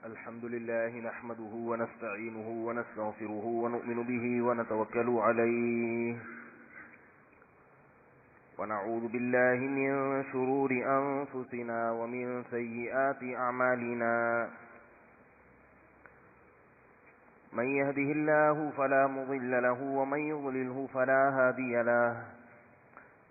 الحمد لله نحمده ونستعينه ونستغفره ونؤمن به ونتوكل عليه ونعوذ بالله من شرور أنفسنا ومن سيئات أعمالنا من يهده الله فلا مضل له ومن يضلله فلا هادي له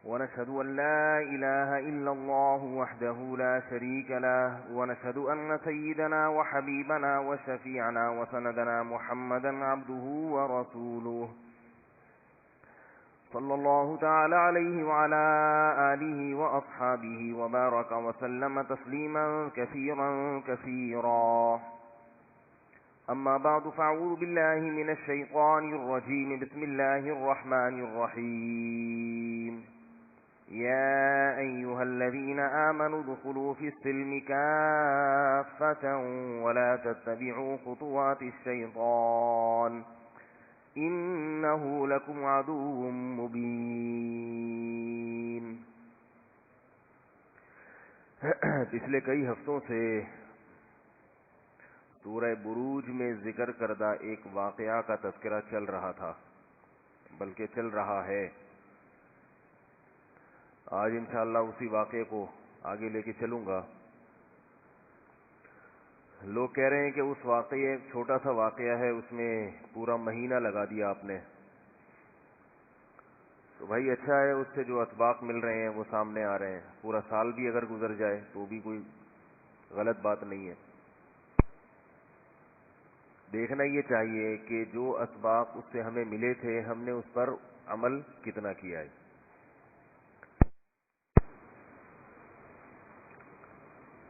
ونشهد أن لا إله إلا الله وحده لا شريك له ونشهد أن سيدنا وحبيبنا وشفيعنا وسندنا محمدا عبده ورسوله صلى الله تعالى عليه وعلى آله وأصحابه وبارك وسلم تسليما كثيرا كثيرا أما بعد فأعوذ بالله من الشيطان الرجيم بسم الله الرحمن الرحيم يا أيها الذين آمنوا ادخلوا في السلم كافة ولا تتبعوا خطوات الشيطان إنه لكم عدو مبين. پچھلے کئی ہفتوں سے سورہ بروج میں ذکر کردہ ایک واقعہ کا تذکرہ چل رہا تھا، بلکہ چل رہا ہے. آج انشاءاللہ اسی واقعے کو آگے لے کے چلوں گا. لوگ کہہ رہے ہیں کہ اس واقعے ایک چھوٹا سا واقعہ ہے، اس میں پورا مہینہ لگا دیا آپ نے. تو بھائی اچھا ہے، اس سے جو اسباق مل رہے ہیں وہ سامنے آ رہے ہیں. پورا سال بھی اگر گزر جائے تو بھی کوئی غلط بات نہیں ہے. دیکھنا یہ چاہیے کہ جو اسباق اس سے ہمیں ملے تھے ہم نے اس پر عمل کتنا کیا ہے.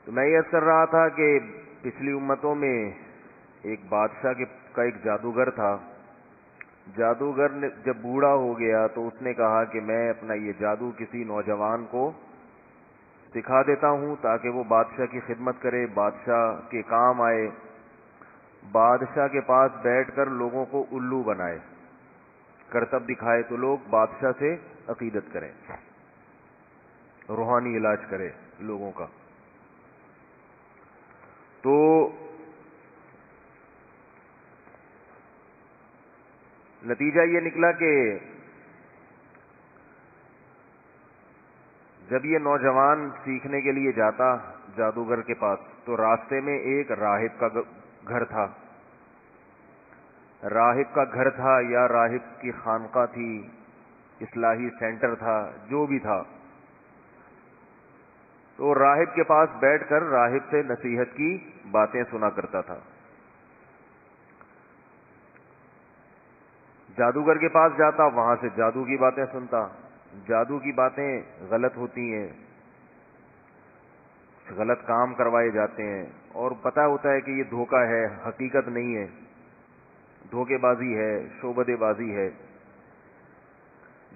تو میں یہ کر رہا تھا کہ پچھلی امتوں میں ایک بادشاہ کا ایک جادوگر تھا. جادوگر نے جب بوڑھا ہو گیا تو اس نے کہا کہ میں اپنا یہ جادو کسی نوجوان کو سکھا دیتا ہوں تاکہ وہ بادشاہ کی خدمت کرے، بادشاہ کے کام آئے، بادشاہ کے پاس بیٹھ کر لوگوں کو الو بنائے، کرتب دکھائے تو لوگ بادشاہ سے عقیدت کریں، روحانی علاج کرے لوگوں کا. تو نتیجہ یہ نکلا کہ جب یہ نوجوان سیکھنے کے لیے جاتا جادوگر کے پاس تو راستے میں ایک راہب کا گھر تھا. راہب کا گھر تھا یا راہب کی خانقاہ تھی، اصلاحی سینٹر تھا، جو بھی تھا. تو راہب کے پاس بیٹھ کر راہب سے نصیحت کی باتیں سنا کرتا تھا. جادوگر کے پاس جاتا، وہاں سے جادو کی باتیں سنتا. جادو کی باتیں غلط ہوتی ہیں، غلط کام کروائے جاتے ہیں اور پتہ ہوتا ہے کہ یہ دھوکہ ہے، حقیقت نہیں ہے، دھوکے بازی ہے، شعبدے بازی ہے.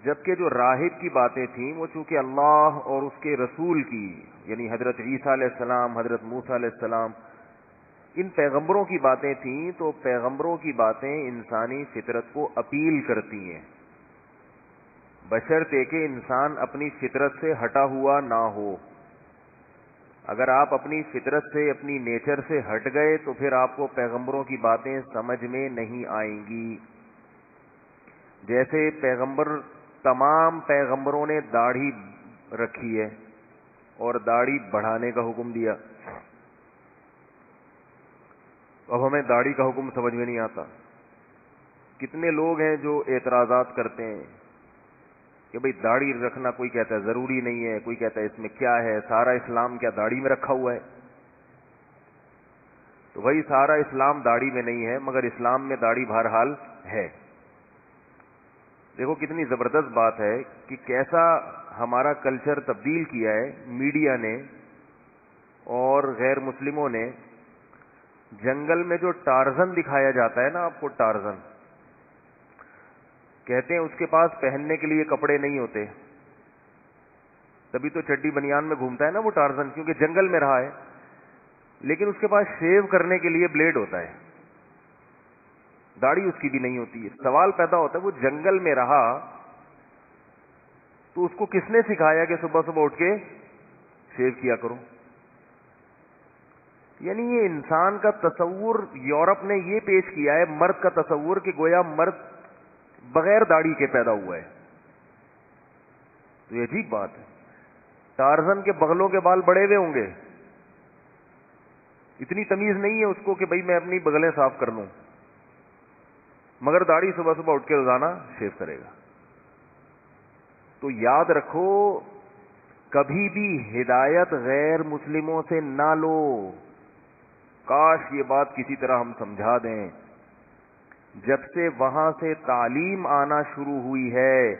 جبکہ جو راہب کی باتیں تھیں وہ چونکہ اللہ اور اس کے رسول کی، یعنی حضرت عیسیٰ علیہ السلام، حضرت موسیٰ علیہ السلام، ان پیغمبروں کی باتیں تھیں، تو پیغمبروں کی باتیں انسانی فطرت کو اپیل کرتی ہیں، بشرطے کہ انسان اپنی فطرت سے ہٹا ہوا نہ ہو. اگر آپ اپنی فطرت سے، اپنی نیچر سے ہٹ گئے تو پھر آپ کو پیغمبروں کی باتیں سمجھ میں نہیں آئیں گی. جیسے تمام پیغمبروں نے داڑھی رکھی ہے اور داڑھی بڑھانے کا حکم دیا. اب ہمیں داڑھی کا حکم سمجھ میں نہیں آتا. کتنے لوگ ہیں جو اعتراضات کرتے ہیں کہ بھئی داڑھی رکھنا، کوئی کہتا ہے ضروری نہیں ہے، کوئی کہتا ہے اس میں کیا ہے، سارا اسلام کیا داڑھی میں رکھا ہوا ہے. تو بھئی سارا اسلام داڑھی میں نہیں ہے، مگر اسلام میں داڑھی بہرحال ہے. دیکھو کتنی زبردست بات ہے کہ کیسا ہمارا کلچر تبدیل کیا ہے میڈیا نے اور غیر مسلموں نے. جنگل میں جو ٹارزن دکھایا جاتا ہے نا آپ کو، ٹارزن کہتے ہیں اس کے پاس پہننے کے لیے کپڑے نہیں ہوتے، تبھی تو چڈی بنیان میں گھومتا ہے نا وہ ٹارزن، کیونکہ جنگل میں رہا ہے. لیکن اس کے پاس شیو کرنے کے لیے بلیڈ ہوتا ہے، داڑھی اس کی بھی نہیں ہوتی ہے. سوال پیدا ہوتا ہے وہ جنگل میں رہا تو اس کو کس نے سکھایا کہ صبح صبح اٹھ کے شیو کیا کرو؟ یعنی یہ انسان کا تصور یورپ نے یہ پیش کیا ہے، مرد کا تصور، کہ گویا مرد بغیر داڑھی کے پیدا ہوا ہے. تو یہ عجیب بات ہے. ٹارزن کے بغلوں کے بال بڑے ہوئے ہوں گے، اتنی تمیز نہیں ہے اس کو کہ بھائی میں اپنی بغلیں صاف کر لوں، مگر داڑھی صبح صبح اٹھ کے روزانہ شیو کرے گا. تو یاد رکھو، کبھی بھی ہدایت غیر مسلموں سے نہ لو. کاش یہ بات کسی طرح ہم سمجھا دیں. جب سے وہاں سے تعلیم آنا شروع ہوئی ہے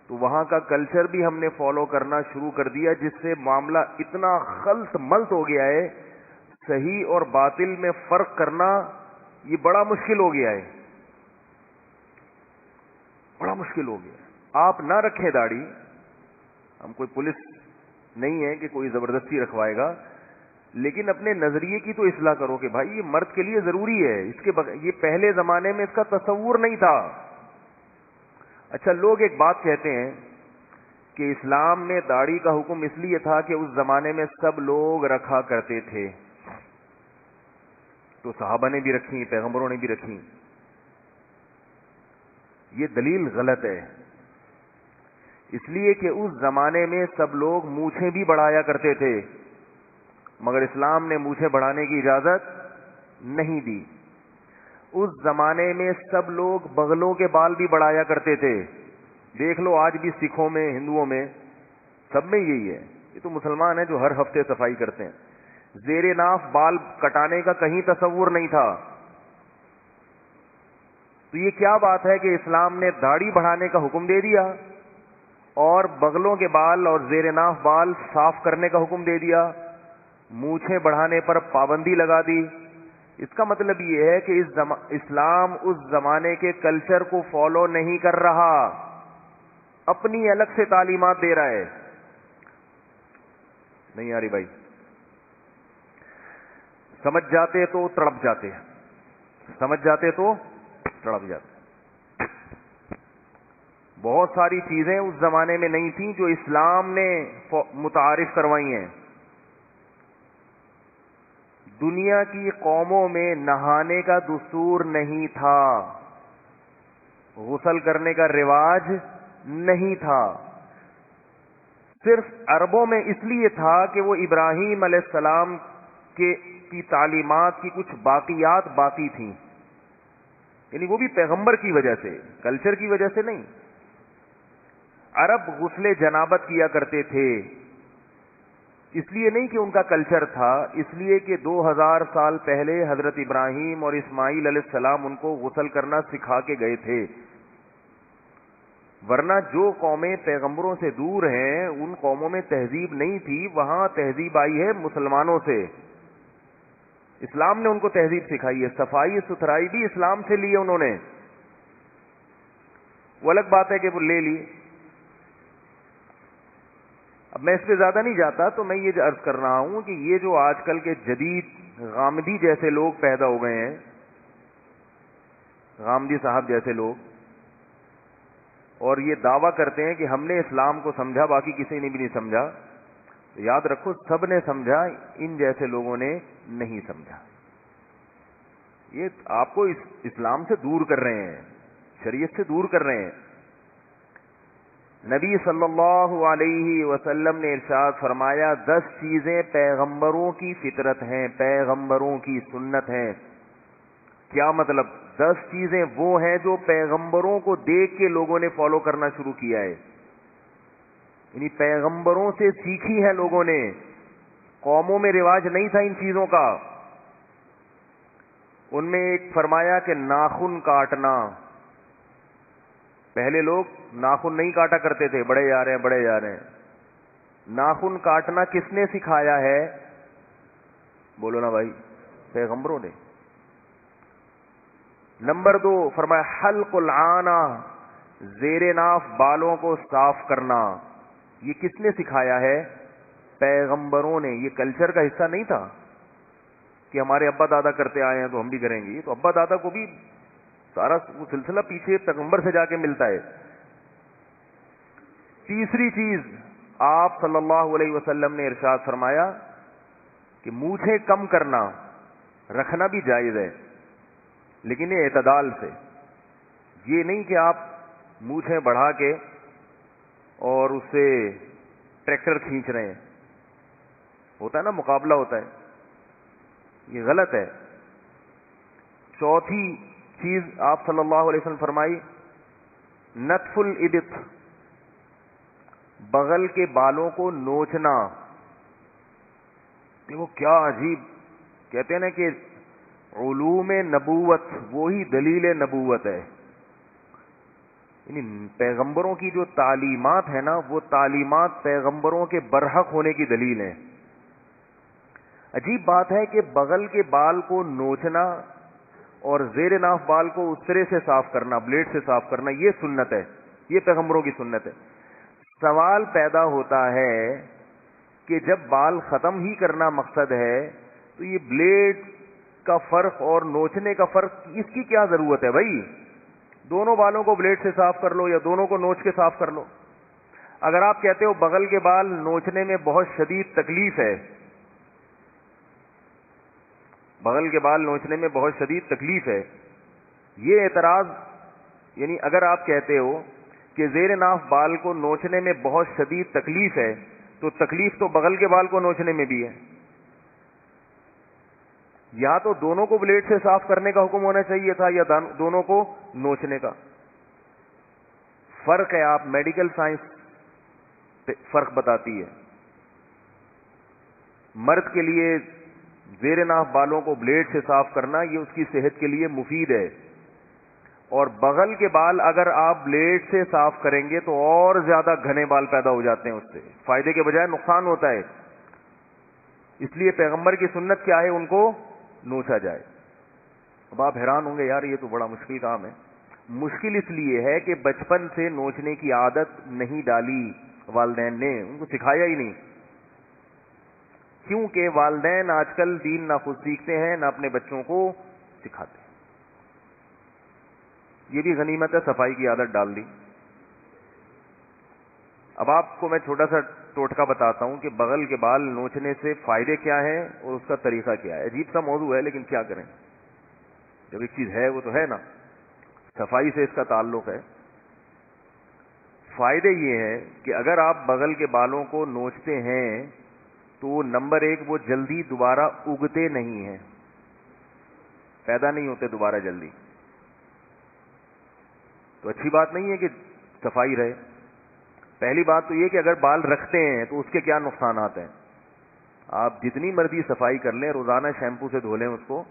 تو وہاں کا کلچر بھی ہم نے فالو کرنا شروع کر دیا، جس سے معاملہ اتنا خلط ملط ہو گیا ہے، صحیح اور باطل میں فرق کرنا یہ بڑا مشکل ہو گیا ہے، بڑا مشکل ہو گیا. آپ نہ رکھیں داڑھی، ہم کوئی پولیس نہیں ہے کہ کوئی زبردستی رکھوائے گا، لیکن اپنے نظریے کی تو اصلاح کرو کہ بھائی یہ مرد کے لیے ضروری ہے. اس کے یہ پہلے زمانے میں اس کا تصور نہیں تھا. اچھا، لوگ ایک بات کہتے ہیں کہ اسلام میں داڑھی کا حکم اس لیے تھا کہ اس زمانے میں سب لوگ رکھا کرتے تھے، تو صحابہ نے بھی رکھی، پیغمبروں نے بھی رکھی. یہ دلیل غلط ہے. اس لیے کہ اس زمانے میں سب لوگ مونچھیں بھی بڑھایا کرتے تھے، مگر اسلام نے مونچھیں بڑھانے کی اجازت نہیں دی. اس زمانے میں سب لوگ بغلوں کے بال بھی بڑھایا کرتے تھے. دیکھ لو آج بھی سکھوں میں، ہندوؤں میں، سب میں یہی ہے. یہ تو مسلمان ہیں جو ہر ہفتے صفائی کرتے ہیں. زیر ناف بال کٹانے کا کہیں تصور نہیں تھا. تو یہ کیا بات ہے کہ اسلام نے داڑھی بڑھانے کا حکم دے دیا اور بغلوں کے بال اور زیر ناف بال صاف کرنے کا حکم دے دیا، مونچھیں بڑھانے پر پابندی لگا دی. اس کا مطلب یہ ہے کہ اسلام اس زمانے کے کلچر کو فالو نہیں کر رہا، اپنی الگ سے تعلیمات دے رہا ہے. نہیں آ رہی بھائی؟ سمجھ جاتے تو تڑپ جاتے، سمجھ جاتے تو تڑپ جاتے. بہت ساری چیزیں اس زمانے میں نہیں تھیں جو اسلام نے متعارف کروائی ہیں. دنیا کی قوموں میں نہانے کا دستور نہیں تھا، غسل کرنے کا رواج نہیں تھا. صرف عربوں میں اس لیے تھا کہ وہ ابراہیم علیہ السلام کی تعلیمات کی کچھ باقیات باقی تھیں، یعنی وہ بھی پیغمبر کی وجہ سے، کلچر کی وجہ سے نہیں. عرب غسل جنابت کیا کرتے تھے، اس لیے نہیں کہ ان کا کلچر تھا، اس لیے کہ 2000 سال پہلے حضرت ابراہیم اور اسماعیل علیہ السلام ان کو غسل کرنا سکھا کے گئے تھے. ورنہ جو قومیں پیغمبروں سے دور ہیں ان قوموں میں تہذیب نہیں تھی، وہاں تہذیب آئی ہے مسلمانوں سے. اسلام نے ان کو تہذیب سکھائی ہے. صفائی ستھرائی بھی اسلام سے لی ہے انہوں نے. وہ الگ بات ہے کہ وہ لے لی. اب میں اس پہ زیادہ نہیں جاتا، تو میں یہ عرض کر رہا ہوں کہ یہ جو آج کل کے جدید غامدی جیسے لوگ پیدا ہو گئے ہیں، غامدی صاحب جیسے لوگ، اور یہ دعویٰ کرتے ہیں کہ ہم نے اسلام کو سمجھا باقی کسی نے بھی نہیں سمجھا، تو یاد رکھو سب نے سمجھا، ان جیسے لوگوں نے نہیں سمجھا. یہ آپ کو اسلام سے دور کر رہے ہیں، شریعت سے دور کر رہے ہیں. نبی صلی اللہ علیہ وسلم نے ارشاد فرمایا 10 چیزیں پیغمبروں کی فطرت ہیں، پیغمبروں کی سنت ہیں. کیا مطلب؟ 10 چیزیں وہ ہیں جو پیغمبروں کو دیکھ کے لوگوں نے فالو کرنا شروع کیا ہے، یعنی پیغمبروں سے سیکھی ہے لوگوں نے. قوموں میں رواج نہیں تھا ان چیزوں کا. ان میں ایک فرمایا کہ ناخن کاٹنا. پہلے لوگ ناخن نہیں کاٹا کرتے تھے، بڑے جا رہے ہیں بڑے جا رہے ہیں. ناخن کاٹنا کس نے سکھایا ہے؟ بولو نا بھائی، پیغمبروں نے. نمبر 2 فرمایا حلق العانہ، زیر ناف بالوں کو صاف کرنا. یہ کس نے سکھایا ہے؟ پیغمبروں نے. یہ کلچر کا حصہ نہیں تھا کہ ہمارے ابا دادا کرتے آئے ہیں تو ہم بھی کریں گے. یہ تو ابا دادا کو بھی سارا وہ سلسلہ پیچھے پیغمبر سے جا کے ملتا ہے. تیسری چیز آپ صلی اللہ علیہ وسلم نے ارشاد فرمایا کہ مونچھیں کم کرنا رکھنا بھی جائز ہے، لیکن یہ اعتدال سے، یہ نہیں کہ آپ مونچھیں بڑھا کے اور اس سے ٹریکٹر کھینچ رہے ہیں، ہوتا ہے نا مقابلہ ہوتا ہے، یہ غلط ہے۔ چوتھی چیز آپ صلی اللہ علیہ وسلم فرمائی نتف الابط، بغل کے بالوں کو نوچنا۔ دیکھو کیا عجیب، کہتے ہیں نا کہ علوم نبوت وہی دلیل نبوت ہے، یعنی پیغمبروں کی جو تعلیمات ہے نا وہ تعلیمات پیغمبروں کے برحق ہونے کی دلیل ہے۔ عجیب بات ہے کہ بغل کے بال کو نوچنا اور زیر ناف بال کو اس طرح سے صاف کرنا، بلیڈ سے صاف کرنا، یہ سنت ہے، یہ پیغمبروں کی سنت ہے۔ سوال پیدا ہوتا ہے کہ جب بال ختم ہی کرنا مقصد ہے تو یہ بلیڈ کا فرق اور نوچنے کا فرق، اس کی کیا ضرورت ہے بھائی؟ دونوں بالوں کو بلیڈ سے صاف کر لو یا دونوں کو نوچ کے صاف کر لو۔ اگر آپ کہتے ہو بغل کے بال نوچنے میں بہت شدید تکلیف ہے، بغل کے بال نوچنے میں بہت شدید تکلیف ہے، یہ اعتراض، یعنی اگر آپ کہتے ہو کہ زیر ناف بال کو نوچنے میں بہت شدید تکلیف ہے تو تکلیف تو بغل کے بال کو نوچنے میں بھی ہے۔ یا تو دونوں کو بلیڈ سے صاف کرنے کا حکم ہونا چاہیے تھا یا دونوں کو نوچنے کا۔ فرق ہے، آپ میڈیکل سائنس فرق بتاتی ہے۔ مرد کے لیے زیر ناف بالوں کو بلیڈ سے صاف کرنا یہ اس کی صحت کے لیے مفید ہے، اور بغل کے بال اگر آپ بلیڈ سے صاف کریں گے تو اور زیادہ گھنے بال پیدا ہو جاتے ہیں، اس سے فائدے کے بجائے نقصان ہوتا ہے۔ اس لیے پیغمبر کی سنت کیا ہے؟ ان کو نوچا جائے۔ اب آپ حیران ہوں گے یار یہ تو بڑا مشکل کام ہے۔ مشکل اس لیے ہے کہ بچپن سے نوچنے کی عادت نہیں ڈالی والدین نے، ان کو سکھایا ہی نہیں، کیونکہ والدین آج کل دین نہ خود سیکھتے ہیں نہ اپنے بچوں کو سکھاتے ہیں۔ یہ بھی غنیمت ہے، صفائی کی عادت ڈال دی۔ اب آپ کو میں چھوٹا سا ٹوٹکا بتاتا ہوں کہ بغل کے بال نوچنے سے فائدے کیا ہیں اور اس کا طریقہ کیا ہے۔ عجیب سا موضوع ہے لیکن کیا کریں، جب ایک چیز ہے وہ تو ہے نا، صفائی سے اس کا تعلق ہے۔ فائدے یہ ہیں کہ اگر آپ بغل کے بالوں کو نوچتے ہیں تو نمبر ایک، وہ جلدی دوبارہ اگتے نہیں ہیں، پیدا نہیں ہوتے دوبارہ جلدی، تو اچھی بات نہیں ہے کہ صفائی رہے۔ پہلی بات تو یہ کہ اگر بال رکھتے ہیں تو اس کے کیا نقصانات ہیں۔ آپ جتنی مرضی صفائی کر لیں، روزانہ شیمپو سے دھو لیں اس کو،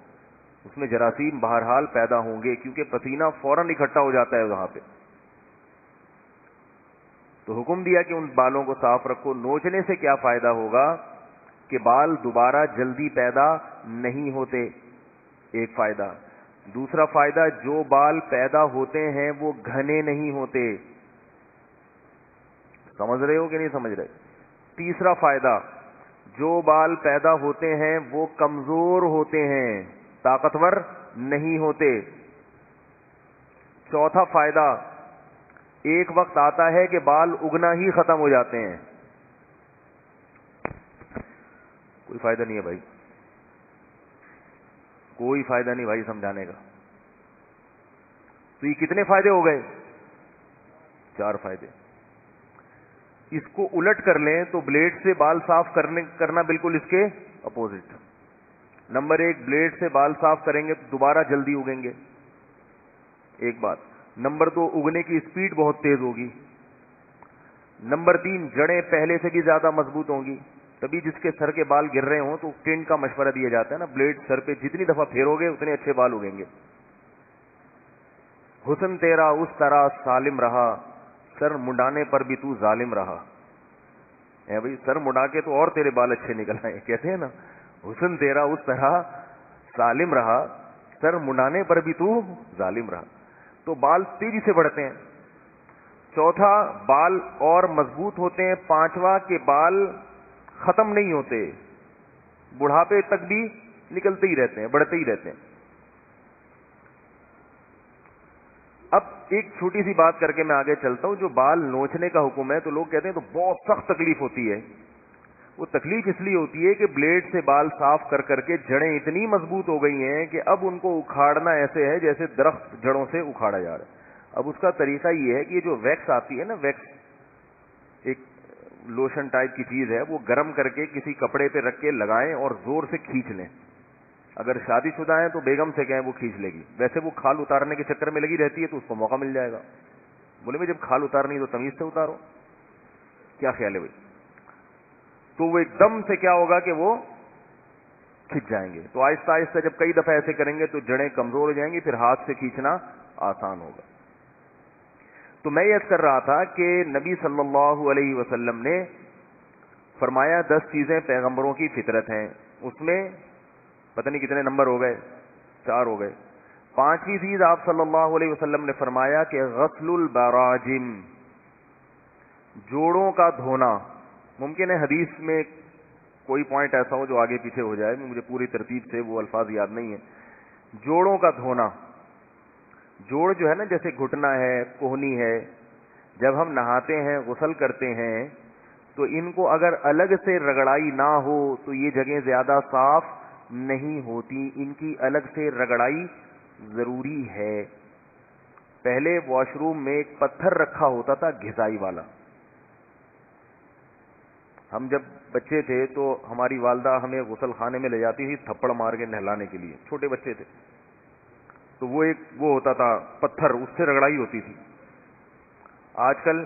اس میں جراثیم بہرحال پیدا ہوں گے، کیونکہ پسینہ فوراً اکٹھا ہو جاتا ہے وہاں پہ۔ تو حکم دیا کہ ان بالوں کو صاف رکھو۔ نوچنے سے کیا فائدہ ہوگا کہ بال دوبارہ جلدی پیدا نہیں ہوتے، ایک فائدہ۔ دوسرا فائدہ، جو بال پیدا ہوتے ہیں وہ گھنے نہیں ہوتے۔ سمجھ رہے ہو کہ نہیں سمجھ رہے؟ تیسرا فائدہ، جو بال پیدا ہوتے ہیں وہ کمزور ہوتے ہیں، طاقتور نہیں ہوتے۔ چوتھا فائدہ، ایک وقت آتا ہے کہ بال اگنا ہی ختم ہو جاتے ہیں۔ کوئی فائدہ نہیں ہے بھائی، کوئی فائدہ نہیں بھائی سمجھانے کا۔ تو یہ کتنے فائدے ہو گئے؟ 4 فائدے۔ اس کو الٹ کر لیں تو بلیڈ سے بال صاف کرنا بالکل اس کے اپوزٹ۔ نمبر ایک، بلیڈ سے بال صاف کریں گے تو دوبارہ جلدی اگیں گے، ایک بات۔ نمبر دو، اگنے کی سپیڈ بہت تیز ہوگی۔ نمبر تین، جڑیں پہلے سے بھی زیادہ مضبوط ہوں گی۔ تبھی جس کے سر کے بال گر رہے ہوں تو ٹینٹ کا مشورہ دیا جاتا ہے نا، بلیڈ سر پہ جتنی دفعہ پھیرو گے اتنے اچھے بال اگیں گے۔ حسن تیرا اس طرح سالم رہا، سر منڈانے پر بھی تو ظالم رہا۔ اے بھائی، سر مڈا کے تو اور تیرے بال اچھے نکل آئے، کہتے ہیں نا، حسن تیرا اس طرح سالم رہا، سر منڈانے پر بھی تو ظالم رہا۔ تو بال تیزی سے بڑھتے ہیں۔ چوتھا، بال اور مضبوط ہوتے ہیں۔ پانچواں، کہ بال ختم نہیں ہوتے، بڑھاپے تک بھی نکلتے ہی رہتے ہیں، بڑھتے ہی رہتے ہیں۔ اب ایک چھوٹی سی بات کر کے میں آگے چلتا ہوں۔ جو بال نوچنے کا حکم ہے تو لوگ کہتے ہیں تو بہت سخت تکلیف ہوتی ہے، وہ تکلیف اس لیے ہوتی ہے کہ بلیڈ سے بال صاف کر کر کے جڑیں اتنی مضبوط ہو گئی ہیں کہ اب ان کو اکھاڑنا ایسے ہے جیسے درخت جڑوں سے اکھاڑا جا رہا ہے. اب اس کا طریقہ یہ ہے کہ یہ جو ویکس آتی ہے نا، ویکس ایک لوشن ٹائپ کی چیز ہے، وہ گرم کر کے کسی کپڑے پہ رکھ کے لگائیں اور زور سے کھینچ لیں. اگر شادی شدہ ہیں تو بیگم سے کہیں وہ کھینچ لے گی، ویسے وہ کھال اتارنے کے چکر میں لگی رہتی ہے تو اس کو موقع مل جائے گا. بولے بھائی جب کھال اتارنی تو تمیز سے اتارو. کیا خیال ہے بھائی؟ تو وہ ایک دم سے کیا ہوگا کہ وہ کھنچ جائیں گے. تو آہستہ آہستہ جب کئی دفعہ ایسے کریں گے تو جڑیں کمزور ہو جائیں گی، پھر ہاتھ سے کھینچنا آسان ہوگا. تو میں یہ عرض کر رہا تھا کہ نبی صلی اللہ علیہ وسلم نے فرمایا 10 چیزیں پیغمبروں کی فطرت ہیں. اس میں پتہ نہیں کتنے نمبر ہو گئے، 4 ہو گئے. 5ویں چیز آپ صلی اللہ علیہ وسلم نے فرمایا کہ غسل البراجم، جوڑوں کا دھونا. ممکن ہے حدیث میں کوئی پوائنٹ ایسا ہو جو آگے پیچھے ہو جائے، مجھے پوری ترتیب سے وہ الفاظ یاد نہیں ہے. جوڑوں کا دھونا، جوڑ جو ہے نا جیسے گھٹنا ہے، کوہنی ہے، جب ہم نہاتے ہیں غسل کرتے ہیں تو ان کو اگر الگ سے رگڑائی نہ ہو تو یہ جگہیں زیادہ صاف نہیں ہوتی، ان کی الگ سے رگڑائی ضروری ہے. پہلے واش روم میں ایک پتھر رکھا ہوتا تھا گھسائی والا. ہم جب بچے تھے تو ہماری والدہ ہمیں غسل خانے میں لے جاتی تھی تھپڑ مار کے نہلانے کے لیے، چھوٹے بچے تھے تو وہ ایک وہ ہوتا تھا پتھر، اس سے رگڑائی ہوتی تھی. آج کل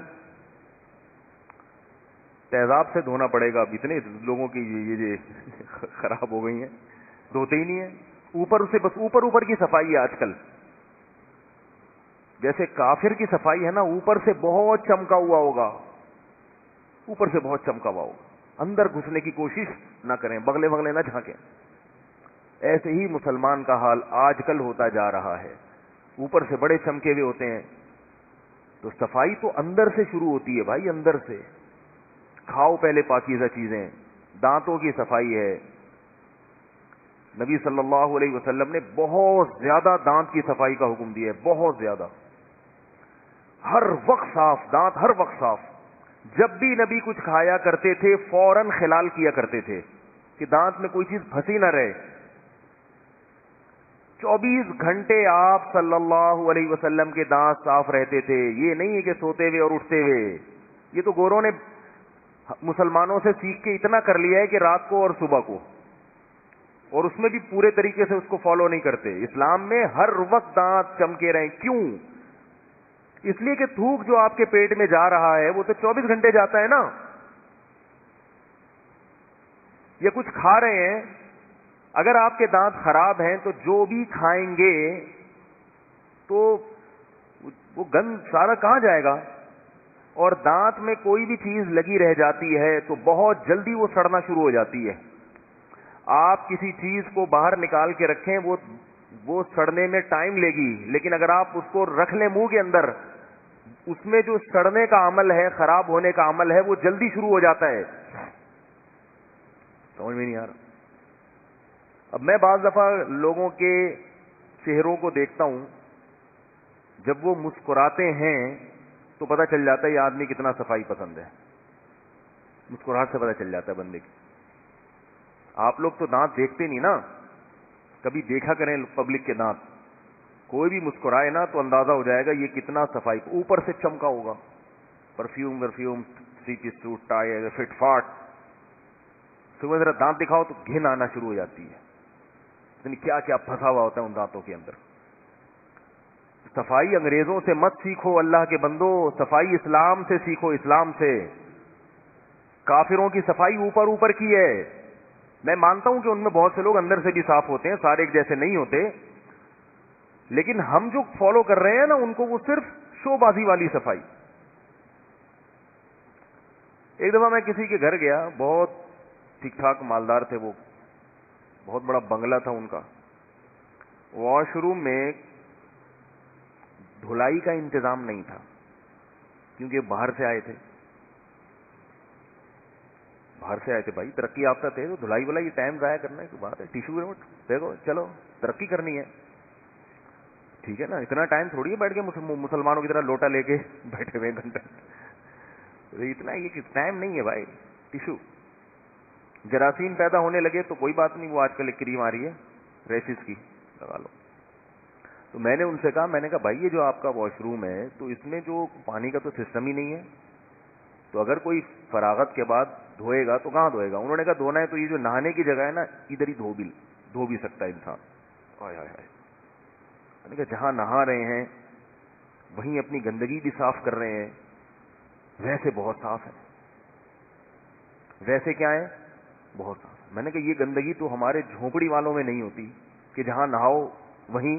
تیزاب سے دھونا پڑے گا. اب اتنے لوگوں کی یہ خراب ہو گئی ہیں، دھوتے ہی نہیں ہیں. اوپر سے بس اوپر کی صفائی ہے آج کل. جیسے کافر کی صفائی ہے نا، اوپر سے بہت چمکا ہوا ہوگا، اوپر سے بہت چمکا ہوا ہوگا، اندر گھسنے کی کوشش نہ کریں، بغلے بغلے نہ جھانکیں. ایسے ہی مسلمان کا حال آج کل ہوتا جا رہا ہے. اوپر سے بڑے چمکے ہوئے ہوتے ہیں. تو صفائی تو اندر سے شروع ہوتی ہے بھائی، اندر سے. کھاؤ پہلے پاکیزہ چیزیں. دانتوں کی صفائی ہے. نبی صلی اللہ علیہ وسلم نے بہت زیادہ دانت کی صفائی کا حکم دیا ہے، بہت زیادہ. ہر وقت صاف دانت، ہر وقت صاف. جب بھی نبی کچھ کھایا کرتے تھے فوراً خلال کیا کرتے تھے کہ دانت میں کوئی چیز پھنسی نہ رہے. 24 گھنٹے آپ صلی اللہ علیہ وسلم کے دانت صاف رہتے تھے. یہ نہیں ہے کہ سوتے ہوئے اور اٹھتے ہوئے. یہ تو گوروں نے مسلمانوں سے سیکھ کے اتنا کر لیا ہے کہ رات کو اور صبح کو، اور اس میں بھی پورے طریقے سے اس کو فالو نہیں کرتے. اسلام میں ہر وقت دانت چمکے رہیں. کیوں؟ اس لیے کہ تھوک جو آپ کے پیٹ میں جا رہا ہے وہ تو 24 گھنٹے جاتا ہے نا. یا کچھ کھا رہے ہیں، اگر آپ کے دانت خراب ہیں تو جو بھی کھائیں گے تو وہ گند سارا کہاں جائے گا. اور دانت میں کوئی بھی چیز لگی رہ جاتی ہے تو بہت جلدی وہ سڑنا شروع ہو جاتی ہے. آپ کسی چیز کو باہر نکال کے رکھیں وہ سڑنے میں ٹائم لے گی، لیکن اگر آپ اس کو رکھ لیں منہ کے اندر، اس میں جو سڑنے کا عمل ہے، خراب ہونے کا عمل ہے، وہ جلدی شروع ہو جاتا ہے. سمجھ میں نہیں آ رہا. اب میں بعض دفعہ لوگوں کے چہروں کو دیکھتا ہوں، جب وہ مسکراتے ہیں تو پتہ چل جاتا ہے یہ آدمی کتنا صفائی پسند ہے. مسکراہٹ سے پتہ چل جاتا ہے بندے کی. آپ لوگ تو دانت دیکھتے نہیں نا، کبھی دیکھا کریں پبلک کے دانت. کوئی بھی مسکرائے نا تو اندازہ ہو جائے گا یہ کتنا صفائی، اوپر سے چمکا ہوگا، perfume 3 piece suit, tie, fit فاٹ. صبح ذرا دانت دکھاؤ تو گھن آنا شروع ہو جاتی ہے. یعنی کیا کیا پھنسا ہوا ہوتا ہے ان دانتوں کے اندر. صفائی انگریزوں سے مت سیکھو اللہ کے بندو، صفائی اسلام سے سیکھو، اسلام سے. کافروں کی صفائی اوپر کی ہے. میں مانتا ہوں کہ ان میں بہت سے لوگ اندر سے بھی صاف ہوتے ہیں، سارے ایک جیسے نہیں ہوتے، لیکن ہم جو فالو کر رہے ہیں نا ان کو وہ صرف شو بازی والی صفائی. ایک دفعہ میں کسی کے گھر گیا، بہت ٹھیک ٹھاک مالدار تھے، وہ بہت بڑا بنگلہ تھا ان کا. واش روم میں دھلائی کا انتظام نہیں تھا کیونکہ باہر سے آئے تھے. بھائی ترقی یافتہ تھے تو دھلائی والا یہ ٹائم ضائع کرنا ہے، بات ہے. ٹیشو دیکھو، چلو ترقی کرنی ہے، ٹھیک ہے نا. اتنا ٹائم تھوڑی ہے بیٹھ کے مسلمانوں کی طرح لوٹا لے کے بیٹھے ہوئے گھنٹہ. اتنا یہ ٹائم نہیں ہے بھائی. ٹیشو جراثیم پیدا ہونے لگے تو کوئی بات نہیں, وہ آج کل ایک کریم آ رہی ہے ریسس کی, لگا لو. تو میں نے ان سے کہا, میں نے کہا بھائی یہ جو آپ کا واش روم ہے تو اس میں جو پانی کا تو سسٹم ہی نہیں ہے, تو اگر کوئی فراغت کے بعد دھوئے گا تو کہاں دھوئے گا؟ انہوں نے کہا دھونا ہے تو یہ جو نہانے کی جگہ ہے نا ادھر ہی دھو بھی سکتا ہے انسان. ہائے ہائے ہائے. میں نے کہا جہاں نہا رہے ہیں وہیں اپنی گندگی بھی صاف کر رہے ہیں, ویسے بہت صاف ہے, ویسے کیا ہے بہت صاف. میں نے کہا یہ گندگی تو ہمارے جھونپڑی والوں میں نہیں ہوتی کہ جہاں نہاؤ وہیں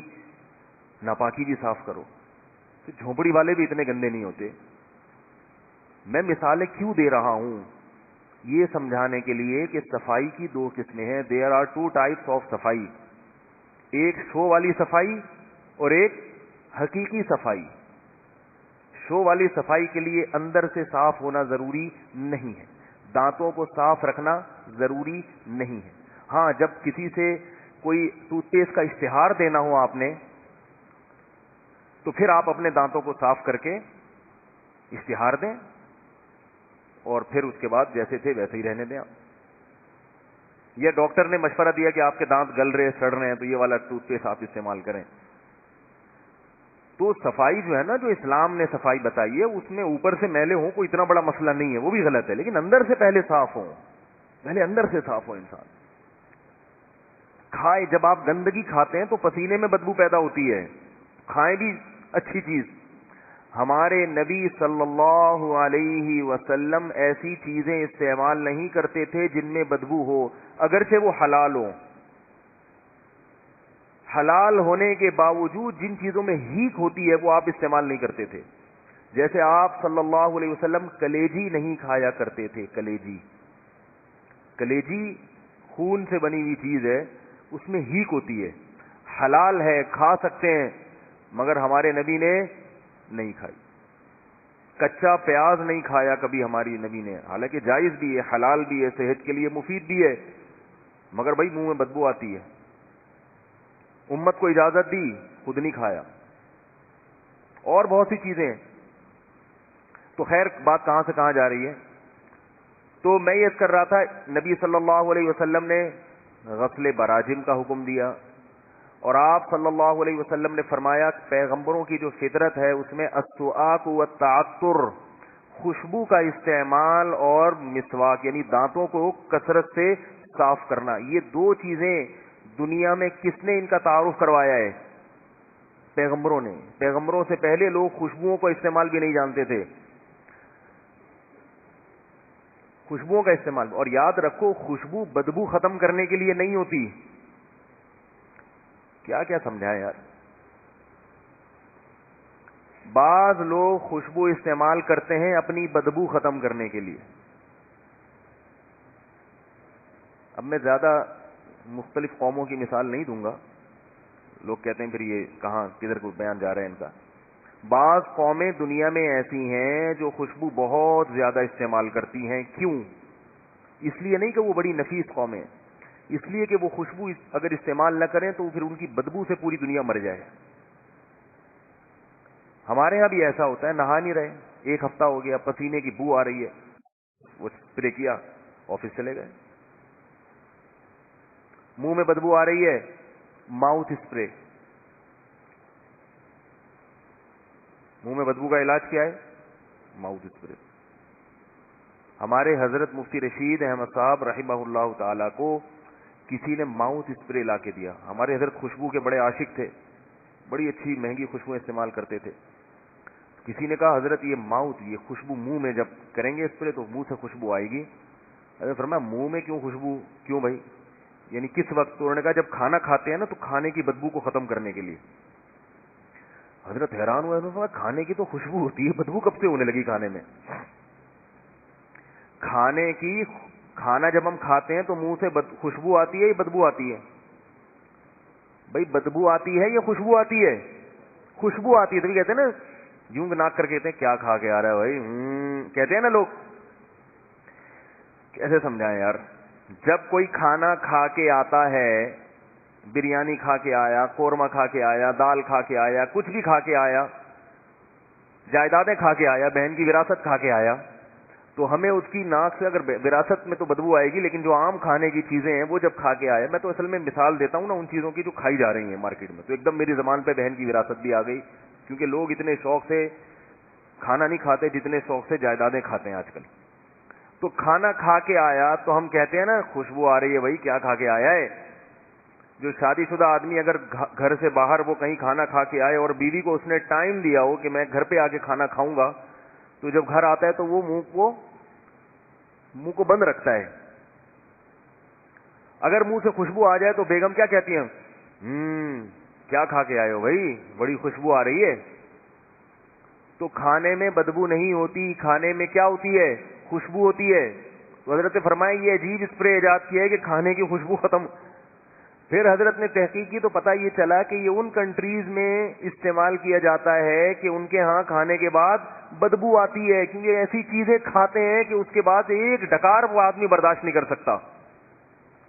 ناپاکی بھی صاف کرو, تو جھونپڑی والے بھی اتنے گندے نہیں ہوتے. میں مثالیں کیوں دے رہا ہوں؟ یہ سمجھانے کے لیے کہ صفائی کی دو قسمیں ہیں. There are two types of صفائی, ایک شو والی صفائی اور ایک حقیقی صفائی. شو والی صفائی کے لیے اندر سے صاف ہونا ضروری نہیں ہے, دانتوں کو صاف رکھنا ضروری نہیں ہے. ہاں جب کسی سے کوئی ٹوتھ پیسٹ کا اشتہار دینا ہو آپ نے, تو پھر آپ اپنے دانتوں کو صاف کر کے اشتہار دیں اور پھر اس کے بعد جیسے تھے ویسے ہی رہنے دیں. یا ڈاکٹر نے مشورہ دیا کہ آپ کے دانت گل رہے سڑ رہے ہیں تو یہ والا ٹوتھ پیسٹ آپ استعمال کریں. تو صفائی جو ہے نا, جو اسلام نے صفائی بتائی ہے, اس میں اوپر سے میلے ہوں کوئی اتنا بڑا مسئلہ نہیں ہے, وہ بھی غلط ہے, لیکن اندر سے پہلے صاف ہوں, پہلے اندر سے صاف ہو انسان. کھائے, جب آپ گندگی کھاتے ہیں تو پسینے میں بدبو پیدا ہوتی ہے, کھائیں بھی اچھی چیز. ہمارے نبی صلی اللہ علیہ وسلم ایسی چیزیں استعمال نہیں کرتے تھے جن میں بدبو ہو, اگرچہ وہ حلال ہو. حلال ہونے کے باوجود جن چیزوں میں ہیک ہوتی ہے وہ آپ استعمال نہیں کرتے تھے. جیسے آپ صلی اللہ علیہ وسلم کلیجی نہیں کھایا کرتے تھے. کلیجی خون سے بنی ہوئی چیز ہے, اس میں ہیک ہوتی ہے, حلال ہے کھا سکتے ہیں, مگر ہمارے نبی نے نہیں کھائی. کچا پیاز نہیں کھایا کبھی ہماری نبی نے, حالانکہ جائز بھی ہے, حلال بھی ہے, صحت کے لیے مفید بھی ہے, مگر بھائی منہ میں بدبو آتی ہے. امت کو اجازت دی, خود نہیں کھایا. اور بہت سی چیزیں ہیں. تو خیر بات کہاں سے کہاں جا رہی ہے؟ تو میں یہ کر رہا تھا, نبی صلی اللہ علیہ وسلم نے غسل براجم کا حکم دیا, اور آپ صلی اللہ علیہ وسلم نے فرمایا پیغمبروں کی جو فطرت ہے اس میں السواک والتعطر, خوشبو کا استعمال اور مسواک یعنی دانتوں کو کثرت سے صاف کرنا. یہ دو چیزیں دنیا میں کس نے ان کا تعارف کروایا ہے؟ پیغمبروں نے. پیغمبروں سے پہلے لوگ خوشبوؤں کو استعمال بھی نہیں جانتے تھے, خوشبوؤں کا استعمال. اور یاد رکھو خوشبو بدبو ختم کرنے کے لیے نہیں ہوتی. کیا کیا سمجھائیں یار. بعض لوگ خوشبو استعمال کرتے ہیں اپنی بدبو ختم کرنے کے لیے. اب میں زیادہ مختلف قوموں کی مثال نہیں دوں گا, لوگ کہتے ہیں پھر یہ کہاں کدھر کو بیان جا رہا ہے ان کا. بعض قومیں دنیا میں ایسی ہیں جو خوشبو بہت زیادہ استعمال کرتی ہیں. کیوں؟ اس لیے نہیں کہ وہ بڑی نفیس قومیں, اس لیے کہ وہ خوشبو اگر استعمال نہ کریں تو پھر ان کی بدبو سے پوری دنیا مر جائے. ہمارے ہاں بھی ایسا ہوتا ہے, نہا نہیں رہے, ایک ہفتہ ہو گیا, پسینے کی بو آ رہی ہے, وہ اسپرے کیا, آفس چلے گئے. منہ میں بدبو آ رہی ہے, ماؤتھ اسپرے. منہ میں بدبو کا علاج کیا ہے؟ Mouth spray. ہمارے حضرت مفتی رشید احمد صاحب رحمہ اللہ تعالی کو کسی نے ماؤتھ اسپرے لا کے دیا. ہمارے حضرت خوشبو کے بڑے عاشق تھے, بڑی اچھی مہنگی خوشبو استعمال کرتے تھے. کسی نے کہا حضرت یہ خوشبو منہ میں جب کریں گے اسپرے تو منہ سے خوشبو آئے گی. حضرت فرمایا منہ میں کیوں خوشبو, کیوں بھائی, یعنی کس وقت؟ تو انہوں نے کہا جب کھانا کھاتے ہیں نا تو کھانے کی بدبو کو ختم کرنے کے لیے. حضرت حیران ہوا, کھانے کی تو خوشبو ہوتی ہے, بدبو کب سے ہونے لگی کھانے میں؟ کھانا جب ہم کھاتے ہیں تو منہ سے خوشبو آتی ہے یا بدبو آتی ہے؟ بھائی بدبو آتی ہے یا خوشبو آتی ہے؟ خوشبو آتی ہے. تو کہتے ہیں نا یوں ناک کر کے کہتے ہیں کیا کھا کے آ رہا ہے بھائی, کہتے ہیں نا لوگ. کیسے سمجھائیں یار؟ جب کوئی کھانا کھا کے آتا ہے, بریانی کھا کے آیا, قورمہ کھا کے آیا, دال کھا کے آیا, کچھ بھی کھا کے آیا, جائیدادیں کھا کے آیا, بہن کی وراثت کھا کے آیا, تو ہمیں اس کی ناک سے اگر وراثت میں تو بدبو آئے گی، لیکن جو عام کھانے کی چیزیں ہیں وہ جب کھا کے آئے، میں تو اصل میں مثال دیتا ہوں نا ان چیزوں کی جو کھائی جا رہی ہیں مارکیٹ میں، تو ایک دم میری زبان پہ بہن کی وراثت بھی آ گئی، کیونکہ لوگ اتنے شوق سے کھانا نہیں کھاتے جتنے شوق سے جائیدادیں کھاتے ہیں آج کل. تو کھانا کھا کے آیا تو ہم کہتے ہیں نا خوشبو آ رہی ہے، بھائی کیا کھا کے آیا ہے. جو شادی شدہ آدمی اگر گھر سے باہر وہ کہیں کھانا کھا کے آئے اور بیوی کو اس نے ٹائم دیا ہو کہ میں گھر پہ آ کے کھانا کھاؤں گا، تو جب گھر آتا ہے تو وہ منہ کو بند رکھتا ہے. اگر منہ سے خوشبو آ جائے تو بیگم کیا کہتی ہیں؟ کیا کھا کے آئے ہو بھائی، بڑی خوشبو آ رہی ہے. تو کھانے میں بدبو نہیں ہوتی، کھانے میں کیا ہوتی ہے؟ خوشبو ہوتی ہے. تو حضرت فرمایا یہ عجیب اسپرے ایجاد کیا ہے کہ کھانے کی خوشبو ختم. پھر حضرت نے تحقیق کی تو پتہ یہ چلا کہ یہ ان کنٹریز میں استعمال کیا جاتا ہے کہ ان کے ہاں کھانے کے بعد بدبو آتی ہے، کیونکہ ایسی چیزیں کھاتے ہیں کہ اس کے بعد ایک ڈکار وہ آدمی برداشت نہیں کر سکتا،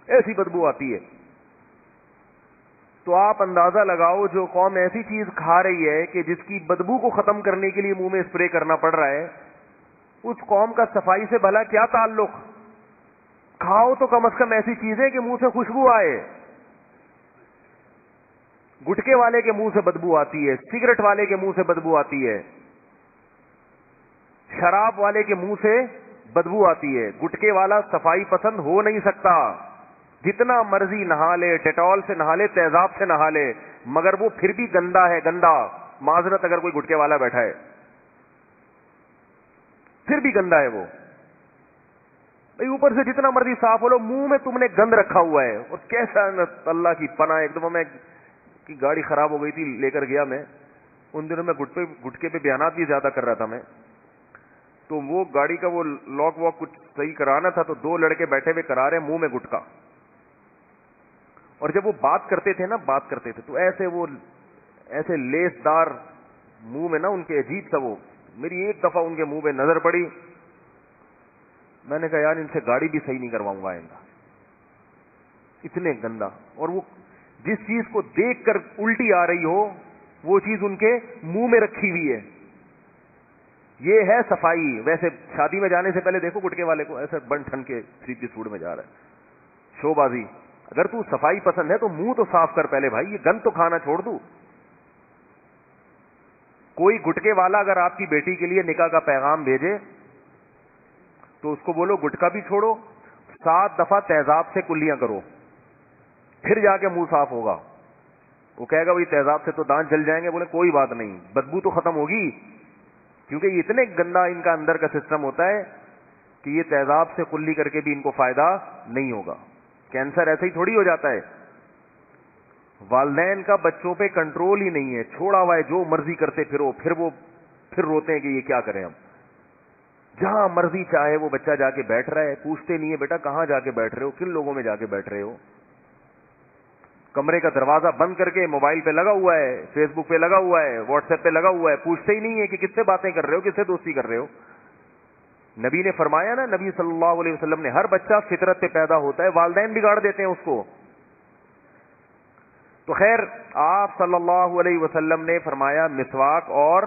ایسی بدبو آتی ہے. تو آپ اندازہ لگاؤ جو قوم ایسی چیز کھا رہی ہے کہ جس کی بدبو کو ختم کرنے کے لیے منہ میں اسپرے کرنا پڑ رہا ہے، اس قوم کا صفائی سے بھلا کیا تعلق. کھاؤ تو کم از کم ایسی چیزیں کہ منہ سے خوشبو آئے. گٹکے والے کے منہ سے بدبو آتی ہے، سگریٹ والے کے منہ سے بدبو آتی ہے، شراب والے کے منہ سے بدبو آتی ہے. گٹکے والا صفائی پسند ہو نہیں سکتا، جتنا مرضی نہا لے، ڈیٹول سے نہا لے، تیزاب سے نہا لے، مگر وہ پھر بھی گندا ہے. گندا معذرت اگر کوئی گٹکے والا بیٹھا ہے پھر بھی گندا ہے وہ. بھائی اوپر سے جتنا مرضی صاف ہو لو، منہ میں تم نے گند رکھا ہوا ہے. اور کیسا اللہ کی پناہ، ایک دفعہ میں کی گاڑی خراب ہو گئی تھی، لے کر گیا میں. ان دنوں میں گٹکے پہ بیانات بھی زیادہ کر رہا تھا میں. تو وہ گاڑی کا وہ لاک واک کچھ صحیح کرانا تھا، تو دو لڑکے بیٹھے ہوئے کرا رہے منہ میں گٹکا. اور جب وہ بات کرتے تھے تو ایسے لیس دار منہ میں نا ان کے عجیب سا. وہ میری ایک دفعہ ان کے منہ پہ نظر پڑی، میں نے کہا یار ان سے گاڑی بھی صحیح نہیں کرواؤں گا آئندہ، اتنے گندا. اور وہ جس چیز کو دیکھ کر الٹی آ رہی ہو وہ چیز ان کے منہ میں رکھی ہوئی ہے. یہ ہے صفائی. ویسے شادی میں جانے سے پہلے دیکھو گٹکے والے کو ایسے بن ٹھن کے 3 پیس سوٹ میں جا رہا ہے، شو بازی. اگر تو صفائی پسند ہے تو منہ تو صاف کر پہلے بھائی، یہ گند تو کھانا چھوڑ دوں. کوئی گٹکے والا اگر آپ کی بیٹی کے لیے نکاح کا پیغام بھیجے تو اس کو بولو گٹکا بھی چھوڑو، 7 دفعہ تیزاب سے کلیاں کرو، پھر جا کے منہ صاف ہوگا. وہ کہے گا بھائی تیزاب سے تو دانت جل جائیں گے. بولے کوئی بات نہیں، بدبو تو ختم ہوگی. کیونکہ یہ اتنے گندا ان کا اندر کا سسٹم ہوتا ہے کہ یہ تیزاب سے کلی کر کے بھی ان کو فائدہ نہیں ہوگا. کینسر ایسے ہی تھوڑی ہو جاتا ہے. والدین کا بچوں پہ کنٹرول ہی نہیں ہے، چھوڑا ہوا ہے جو مرضی کرتے پھرو. پھر روتے ہیں کہ یہ کیا کریں ہم. جہاں مرضی چاہے وہ بچہ جا کے بیٹھ رہا ہے، پوچھتے نہیں ہے بیٹا کہاں جا کے بیٹھ رہے ہو، کن لوگوں میں جا کے بیٹھ رہے ہو. کمرے کا دروازہ بند کر کے موبائل پہ لگا ہوا ہے، فیس بک پہ لگا ہوا ہے، واٹس ایپ پہ لگا ہوا ہے. پوچھتے ہی نہیں ہے کہ کس سے باتیں کر رہے ہو، کس سے دوستی کر رہے ہو. نبی نے فرمایا نا، نبی صلی اللہ علیہ وسلم نے، ہر بچہ فطرت پہ پیدا ہوتا ہے، والدین بگاڑ دیتے ہیں اس کو. تو خیر آپ صلی اللہ علیہ وسلم نے فرمایا مسواک اور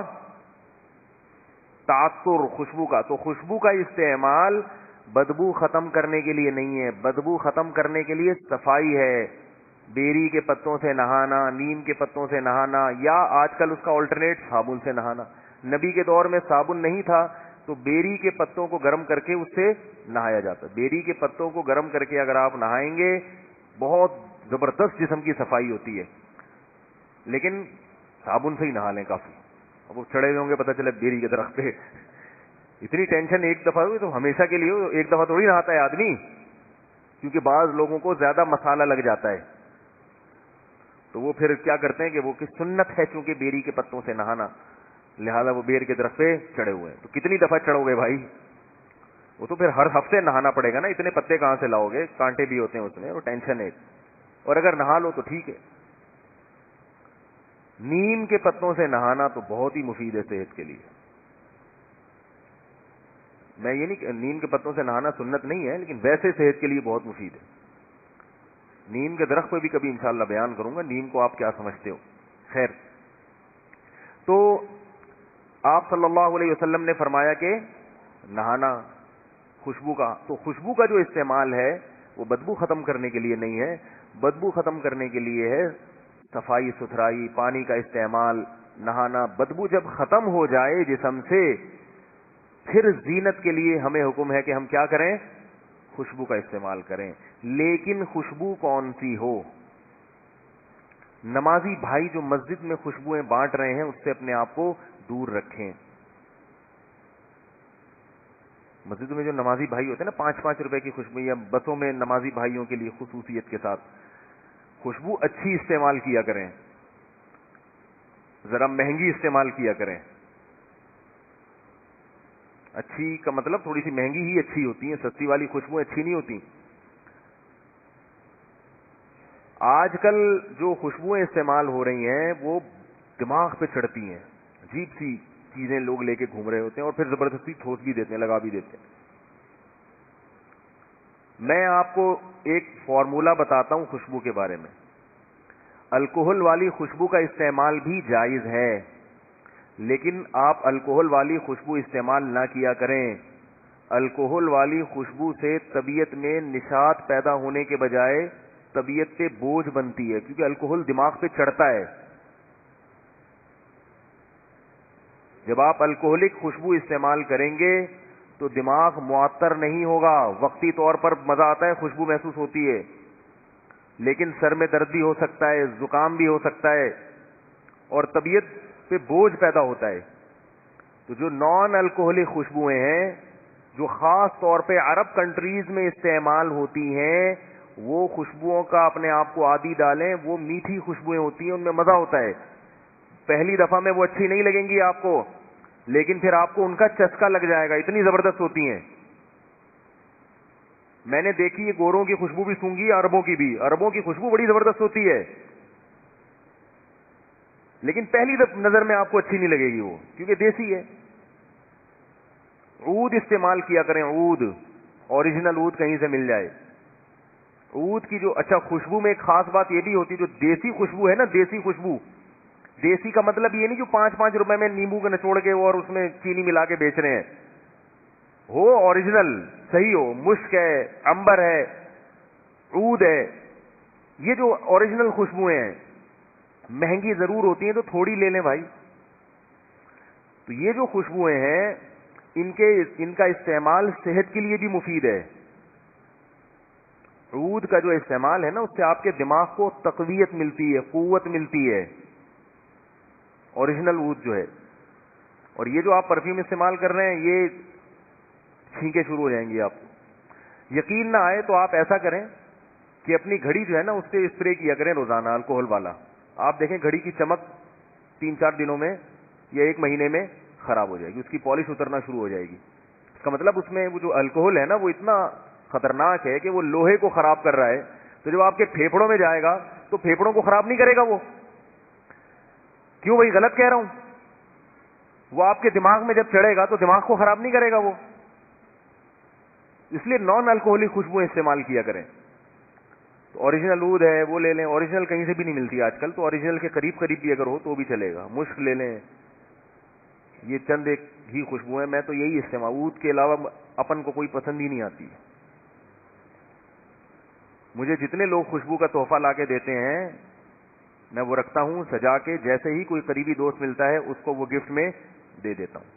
تعطر، خوشبو کا. تو خوشبو کا استعمال بدبو ختم کرنے کے لیے نہیں ہے، بدبو ختم کرنے کے لیے صفائی ہے. بیری کے پتوں سے نہانا، نیم کے پتوں سے نہانا، یا آج کل اس کا آلٹرنیٹ صابن سے نہانا. نبی کے دور میں صابن نہیں تھا تو بیری کے پتوں کو گرم کر کے اس سے نہایا جاتا. بیری کے پتوں کو گرم کر کے اگر آپ نہائیں گے بہت زبردست جسم کی صفائی ہوتی ہے. لیکن صابن سے ہی نہا لیں کافی. اب وہ چڑھے ہوئے ہوں گے پتہ چلے بیری کے درخت پہ. اتنی ٹینشن ایک دفعہ ہوئی تو ہمیشہ کے لیے ایک دفعہ تھوڑی نہاتا ہے آدمی، کیونکہ بعض لوگوں کو زیادہ مسالہ لگ جاتا ہے. تو وہ پھر کیا کرتے ہیں کہ وہ کہ سنت ہے چونکہ بیری کے پتوں سے نہانا، لہذا وہ بیر کے درخت پہ چڑھے ہوئے ہیں. تو کتنی دفعہ چڑھو گے بھائی؟ وہ تو پھر ہر ہفتے نہانا پڑے گا نا. اتنے پتے کہاں سے لاؤ گے؟ کانٹے بھی ہوتے ہیں اس میں، وہ ٹینشن ہے. اور اگر نہا لو تو ٹھیک ہے. نیم کے پتوں سے نہانا تو بہت ہی مفید ہے صحت کے لیے. میں یہ نہیں، نیم کے پتوں سے نہانا سنت نہیں ہے، لیکن ویسے صحت کے لیے بہت مفید ہے. نیم کے درخت پہ بھی کبھی انشاءاللہ بیان کروں گا، نیم کو آپ کیا سمجھتے ہو. خیر، تو آپ صلی اللہ علیہ وسلم نے فرمایا کہ نہانا خوشبو کا. تو خوشبو کا جو استعمال ہے وہ بدبو ختم کرنے کے لیے نہیں ہے, بدبو ختم کرنے کے لیے ہے صفائی ستھرائی, پانی کا استعمال, نہانا. بدبو جب ختم ہو جائے جسم سے, پھر زینت کے لیے ہمیں حکم ہے کہ ہم کیا کریں, خوشبو کا استعمال کریں. لیکن خوشبو کون سی ہو؟ نمازی بھائی جو مسجد میں خوشبوئیں بانٹ رہے ہیں اس سے اپنے آپ کو دور رکھیں. مسجد میں جو نمازی بھائی ہوتے ہیں نا, 5-5 روپے کی خوشبو, یا بسوں میں نمازی بھائیوں کے لیے خصوصیت کے ساتھ خوشبو اچھی استعمال کیا کریں, ذرا مہنگی استعمال کیا کریں. اچھی کا مطلب تھوڑی سی مہنگی ہی اچھی ہوتی ہیں, سستی والی خوشبوئیں اچھی نہیں ہوتی. آج کل جو خوشبوئیں استعمال ہو رہی ہیں وہ دماغ پہ چڑھتی ہیں, عجیب سی چیزیں لوگ لے کے گھوم رہے ہوتے ہیں اور پھر زبردستی ٹھوس بھی دیتے ہیں, لگا بھی دیتے ہیں. میں آپ کو ایک فارمولا بتاتا ہوں خوشبو کے بارے میں. الکوہل والی خوشبو کا استعمال بھی جائز ہے, لیکن آپ الکوہل والی خوشبو استعمال نہ کیا کریں. الکوہل والی خوشبو سے طبیعت میں نشاط پیدا ہونے کے بجائے طبیعت پہ بوجھ بنتی ہے, کیونکہ الکوہل دماغ پہ چڑھتا ہے. جب آپ الکوہلک خوشبو استعمال کریں گے تو دماغ معطر نہیں ہوگا. وقتی طور پر مزہ آتا ہے, خوشبو محسوس ہوتی ہے, لیکن سر میں درد بھی ہو سکتا ہے, زکام بھی ہو سکتا ہے, اور طبیعت پہ بوجھ پیدا ہوتا ہے. تو جو نان الکوہلک خوشبوئیں ہیں جو خاص طور پہ عرب کنٹریز میں استعمال ہوتی ہیں, وہ خوشبوؤں کا اپنے آپ کو عادی ڈالیں. وہ میٹھی خوشبوئیں ہوتی ہیں, ان میں مزہ ہوتا ہے. پہلی دفعہ میں وہ اچھی نہیں لگیں گی آپ کو, لیکن پھر آپ کو ان کا چسکا لگ جائے گا, اتنی زبردست ہوتی ہیں. میں نے دیکھی ہے, گوروں کی خوشبو بھی سونگھی, عربوں کی بھی. عربوں کی خوشبو بڑی زبردست ہوتی ہے, لیکن پہلی نظر میں آپ کو اچھی نہیں لگے گی وہ, کیونکہ دیسی ہے. عود استعمال کیا کریں, عود, اوریجنل عود کہیں سے مل جائے. عود کی جو اچھا خوشبو میں ایک خاص بات یہ بھی ہوتی ہے, جو دیسی خوشبو ہے نا, دیسی خوشبو, دیسی کا مطلب یہ نہیں جو 5-5 روپے میں نیمبو کا نچوڑ کے اور اس میں چینی ملا کے بیچ رہے ہیں. ہو اوریجنل, صحیح ہو, مشک ہے, عنبر ہے, عود ہے. یہ جو اوریجنل خوشبوئیں ہیں مہنگی ضرور ہوتی ہیں, تو تھوڑی لے لیں بھائی. تو یہ جو خوشبوئیں ہیں ان کا استعمال صحت کے لیے بھی مفید ہے. عود کا جو استعمال ہے نا, اس سے آپ کے دماغ کو تقویت ملتی ہے, قوت ملتی ہے, اوریجنل عود جو ہے. اور یہ جو آپ پرفیوم استعمال کر رہے ہیں یہ چھینکیں شروع ہو جائیں گی آپ کو. یقین نہ آئے تو آپ ایسا کریں کہ اپنی گھڑی جو ہے نا اس پہ اسپرے کیا کریں روزانہ الکوہل والا. آپ دیکھیں گھڑی کی چمک 3-4 دنوں میں یا 1 مہینے میں خراب ہو جائے گی, اس کی پالش اترنا شروع ہو جائے گی. اس کا مطلب اس میں وہ جو الکوہل ہے نا وہ اتنا خطرناک ہے کہ وہ لوہے کو خراب کر رہا ہے. تو جب آپ کے پھیپھڑوں میں جائے گا تو پھیپھڑوں کو خراب نہیں کرے گا وہ. کیوں بھائی, غلط کہہ رہا ہوں؟ وہ آپ کے دماغ میں جب چڑھے گا تو دماغ کو خراب نہیں کرے گا وہ. اس لیے نان الکوہلک خوشبوئیں استعمال کیا کریں. تو اوریجنل عود ہے وہ لے لیں, اوریجنل کہیں سے بھی نہیں ملتی آج کل, تو اوریجنل کے قریب قریب بھی اگر ہو تو بھی چلے گا. مشک لے لیں, یہ چند ایک ہی خوشبو ہے. میں تو یہی استعمال, عود کے علاوہ اپن کو کوئی پسند ہی نہیں آتی. مجھے جتنے لوگ خوشبو کا تحفہ لا کے دیتے ہیں میں وہ رکھتا ہوں سجا کے, جیسے ہی کوئی قریبی دوست ملتا ہے اس کو وہ گفٹ میں دے دیتا ہوں.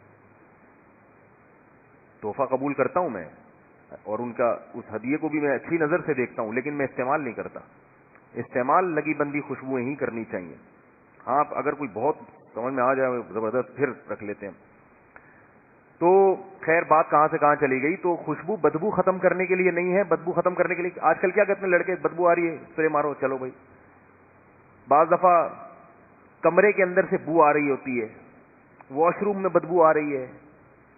تحفہ قبول کرتا ہوں میں, اور ان کا اس ہدیے کو بھی میں اچھی نظر سے دیکھتا ہوں, لیکن میں استعمال نہیں کرتا. استعمال لگی بندی خوشبوئیں ہی کرنی چاہیے. ہاں اگر کوئی بہت سمجھ میں آ جائے زبردست پھر رکھ لیتے ہیں. تو خیر بات کہاں سے کہاں چلی گئی. تو خوشبو بدبو ختم کرنے کے لیے نہیں ہے. بدبو ختم کرنے کے لیے آج کل کیا کہتے ہیں لڑکے, بدبو آ رہی ہے اسپرے مارو, چلو بھائی. بعض دفعہ کمرے کے اندر سے بو آ رہی ہوتی ہے, واش روم میں بدبو آ رہی ہے,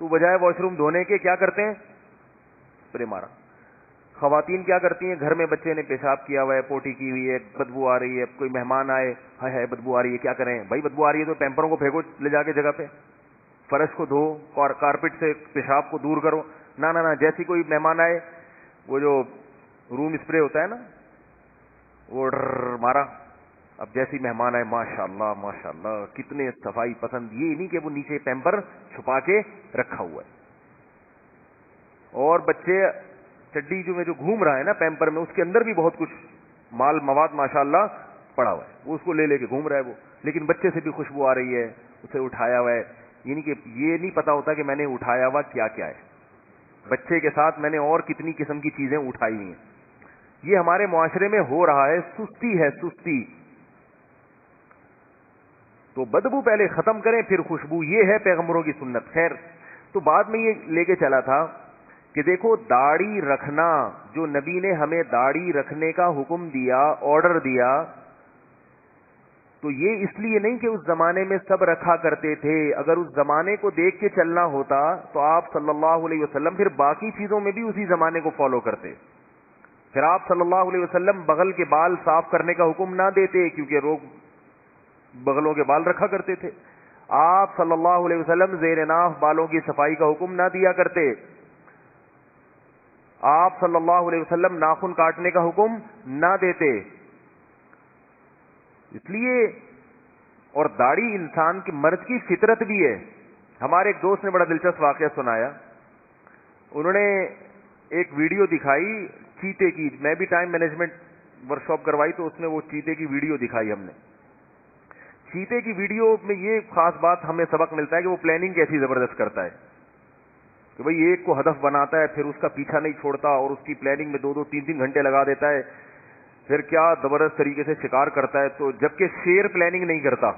تو بجائے واش روم دھونے کے کیا کرتے ہیں, اسپرے مارا. خواتین کیا کرتی ہیں, گھر میں بچے نے پیشاب کیا ہوا ہے, پوٹی کی ہوئی ہے, بدبو آ رہی ہے, کوئی مہمان آئے, ہے بدبو آ رہی ہے, کیا کریں بھائی, بدبو آ رہی ہے تو پیمپروں کو پھینکو لے جا کے جگہ پہ, فرش کو دھو, کارپیٹ سے پیشاب کو دور کرو. نہ جیسی کوئی مہمان آئے وہ جو روم اسپرے ہوتا ہے نا وہ مارا. اب جیسی مہمان آئے ماشاءاللہ ماشاءاللہ کتنے صفائی پسند, یہ نہیں کہ وہ نیچے پیمپر چھپا کے رکھا ہوا ہے. اور بچے چڈی جو گھوم رہا ہے نا پیمپر میں، اس کے اندر بھی بہت کچھ مال مواد ماشاءاللہ پڑا ہوا ہے، وہ اس کو لے لے کے گھوم رہا ہے وہ، لیکن بچے سے بھی خوشبو آ رہی ہے، اسے اٹھایا ہوا ہے، یعنی کہ یہ نہیں پتا ہوتا کہ میں نے اٹھایا ہوا کیا کیا ہے، بچے کے ساتھ میں نے اور کتنی قسم کی چیزیں اٹھائی ہوئی ہیں۔ یہ ہمارے معاشرے میں ہو رہا ہے، سستی ہے، سستی۔ تو بدبو پہلے ختم کریں پھر خوشبو، یہ ہے پیغمبروں کی سنت۔ خیر، تو بعد میں یہ لے کے چلا تھا کہ دیکھو داڑھی رکھنا، جو نبی نے ہمیں داڑھی رکھنے کا حکم دیا، آرڈر دیا، تو یہ اس لیے نہیں کہ اس زمانے میں سب رکھا کرتے تھے، اگر اس زمانے کو دیکھ کے چلنا ہوتا تو آپ صلی اللہ علیہ وسلم پھر باقی چیزوں میں بھی اسی زمانے کو فالو کرتے، پھر آپ صلی اللہ علیہ وسلم بغل کے بال صاف کرنے کا حکم نہ دیتے، کیونکہ لوگ بغلوں کے بال رکھا کرتے تھے، آپ صلی اللہ علیہ وسلم زیر ناف بالوں کی صفائی کا حکم نہ دیا کرتے، آپ صلی اللہ علیہ وسلم ناخن کاٹنے کا حکم نہ دیتے۔ اس لیے، اور داڑھی انسان کے مرد کی فطرت بھی ہے۔ ہمارے ایک دوست نے بڑا دلچسپ واقعہ سنایا، انہوں نے ایک ویڈیو دکھائی چیتے کی، میں بھی ٹائم مینجمنٹ ورکشاپ کروائی تو اس میں وہ چیتے کی ویڈیو دکھائی ہم نے۔ چیتے کی ویڈیو میں یہ خاص بات ہمیں سبق ملتا ہے کہ وہ پلاننگ کیسی زبردست کرتا ہے کہ بھئی ایک کو ہدف بناتا ہے، پھر اس کا پیچھا نہیں چھوڑتا اور اس کی پلاننگ میں 2-2 3-3 گھنٹے لگا دیتا ہے، پھر کیا زبردست طریقے سے شکار کرتا ہے۔ تو جبکہ شیر پلاننگ نہیں کرتا،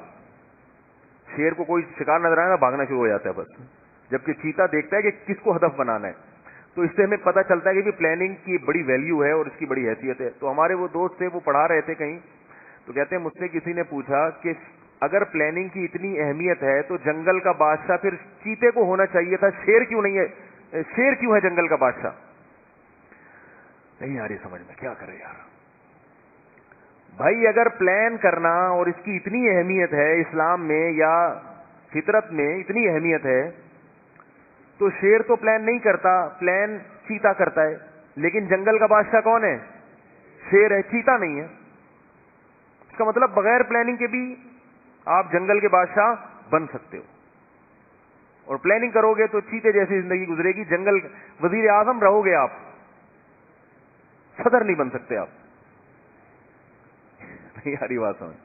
شیر کو کوئی شکار نظر آئے نا بھاگنا شروع ہو جاتا ہے بس، جبکہ چیتا دیکھتا ہے کہ کس کو ہدف بنانا ہے۔ تو اس سے ہمیں پتہ چلتا ہے کہ پلاننگ کی بڑی ویلیو ہے اور اس کی بڑی حیثیت ہے۔ تو ہمارے وہ دوست تھے، وہ پڑھا رہے تھے کہیں، تو کہتے ہیں مجھ سے کسی نے پوچھا کہ اگر پلاننگ کی اتنی اہمیت ہے تو جنگل کا بادشاہ پھر چیتے کو ہونا چاہیے تھا، شیر کیوں نہیں ہے؟ شیر کیوں ہے جنگل کا بادشاہ؟ نہیں آ رہی سمجھ میں، کیا کرے یار بھائی، اگر پلان کرنا اور اس کی اتنی اہمیت ہے اسلام میں یا فطرت میں اتنی اہمیت ہے، تو شیر تو پلان نہیں کرتا، پلان چیتا کرتا ہے، لیکن جنگل کا بادشاہ کون ہے؟ شیر ہے، چیتا نہیں ہے۔ اس کا مطلب بغیر پلاننگ کے بھی آپ جنگل کے بادشاہ بن سکتے ہو، اور پلاننگ کرو گے تو چیتے جیسی زندگی گزرے گی، جنگل وزیر اعظم رہو گے آپ، صدر نہیں بن سکتے آپ۔ یاری بات سمجھ۔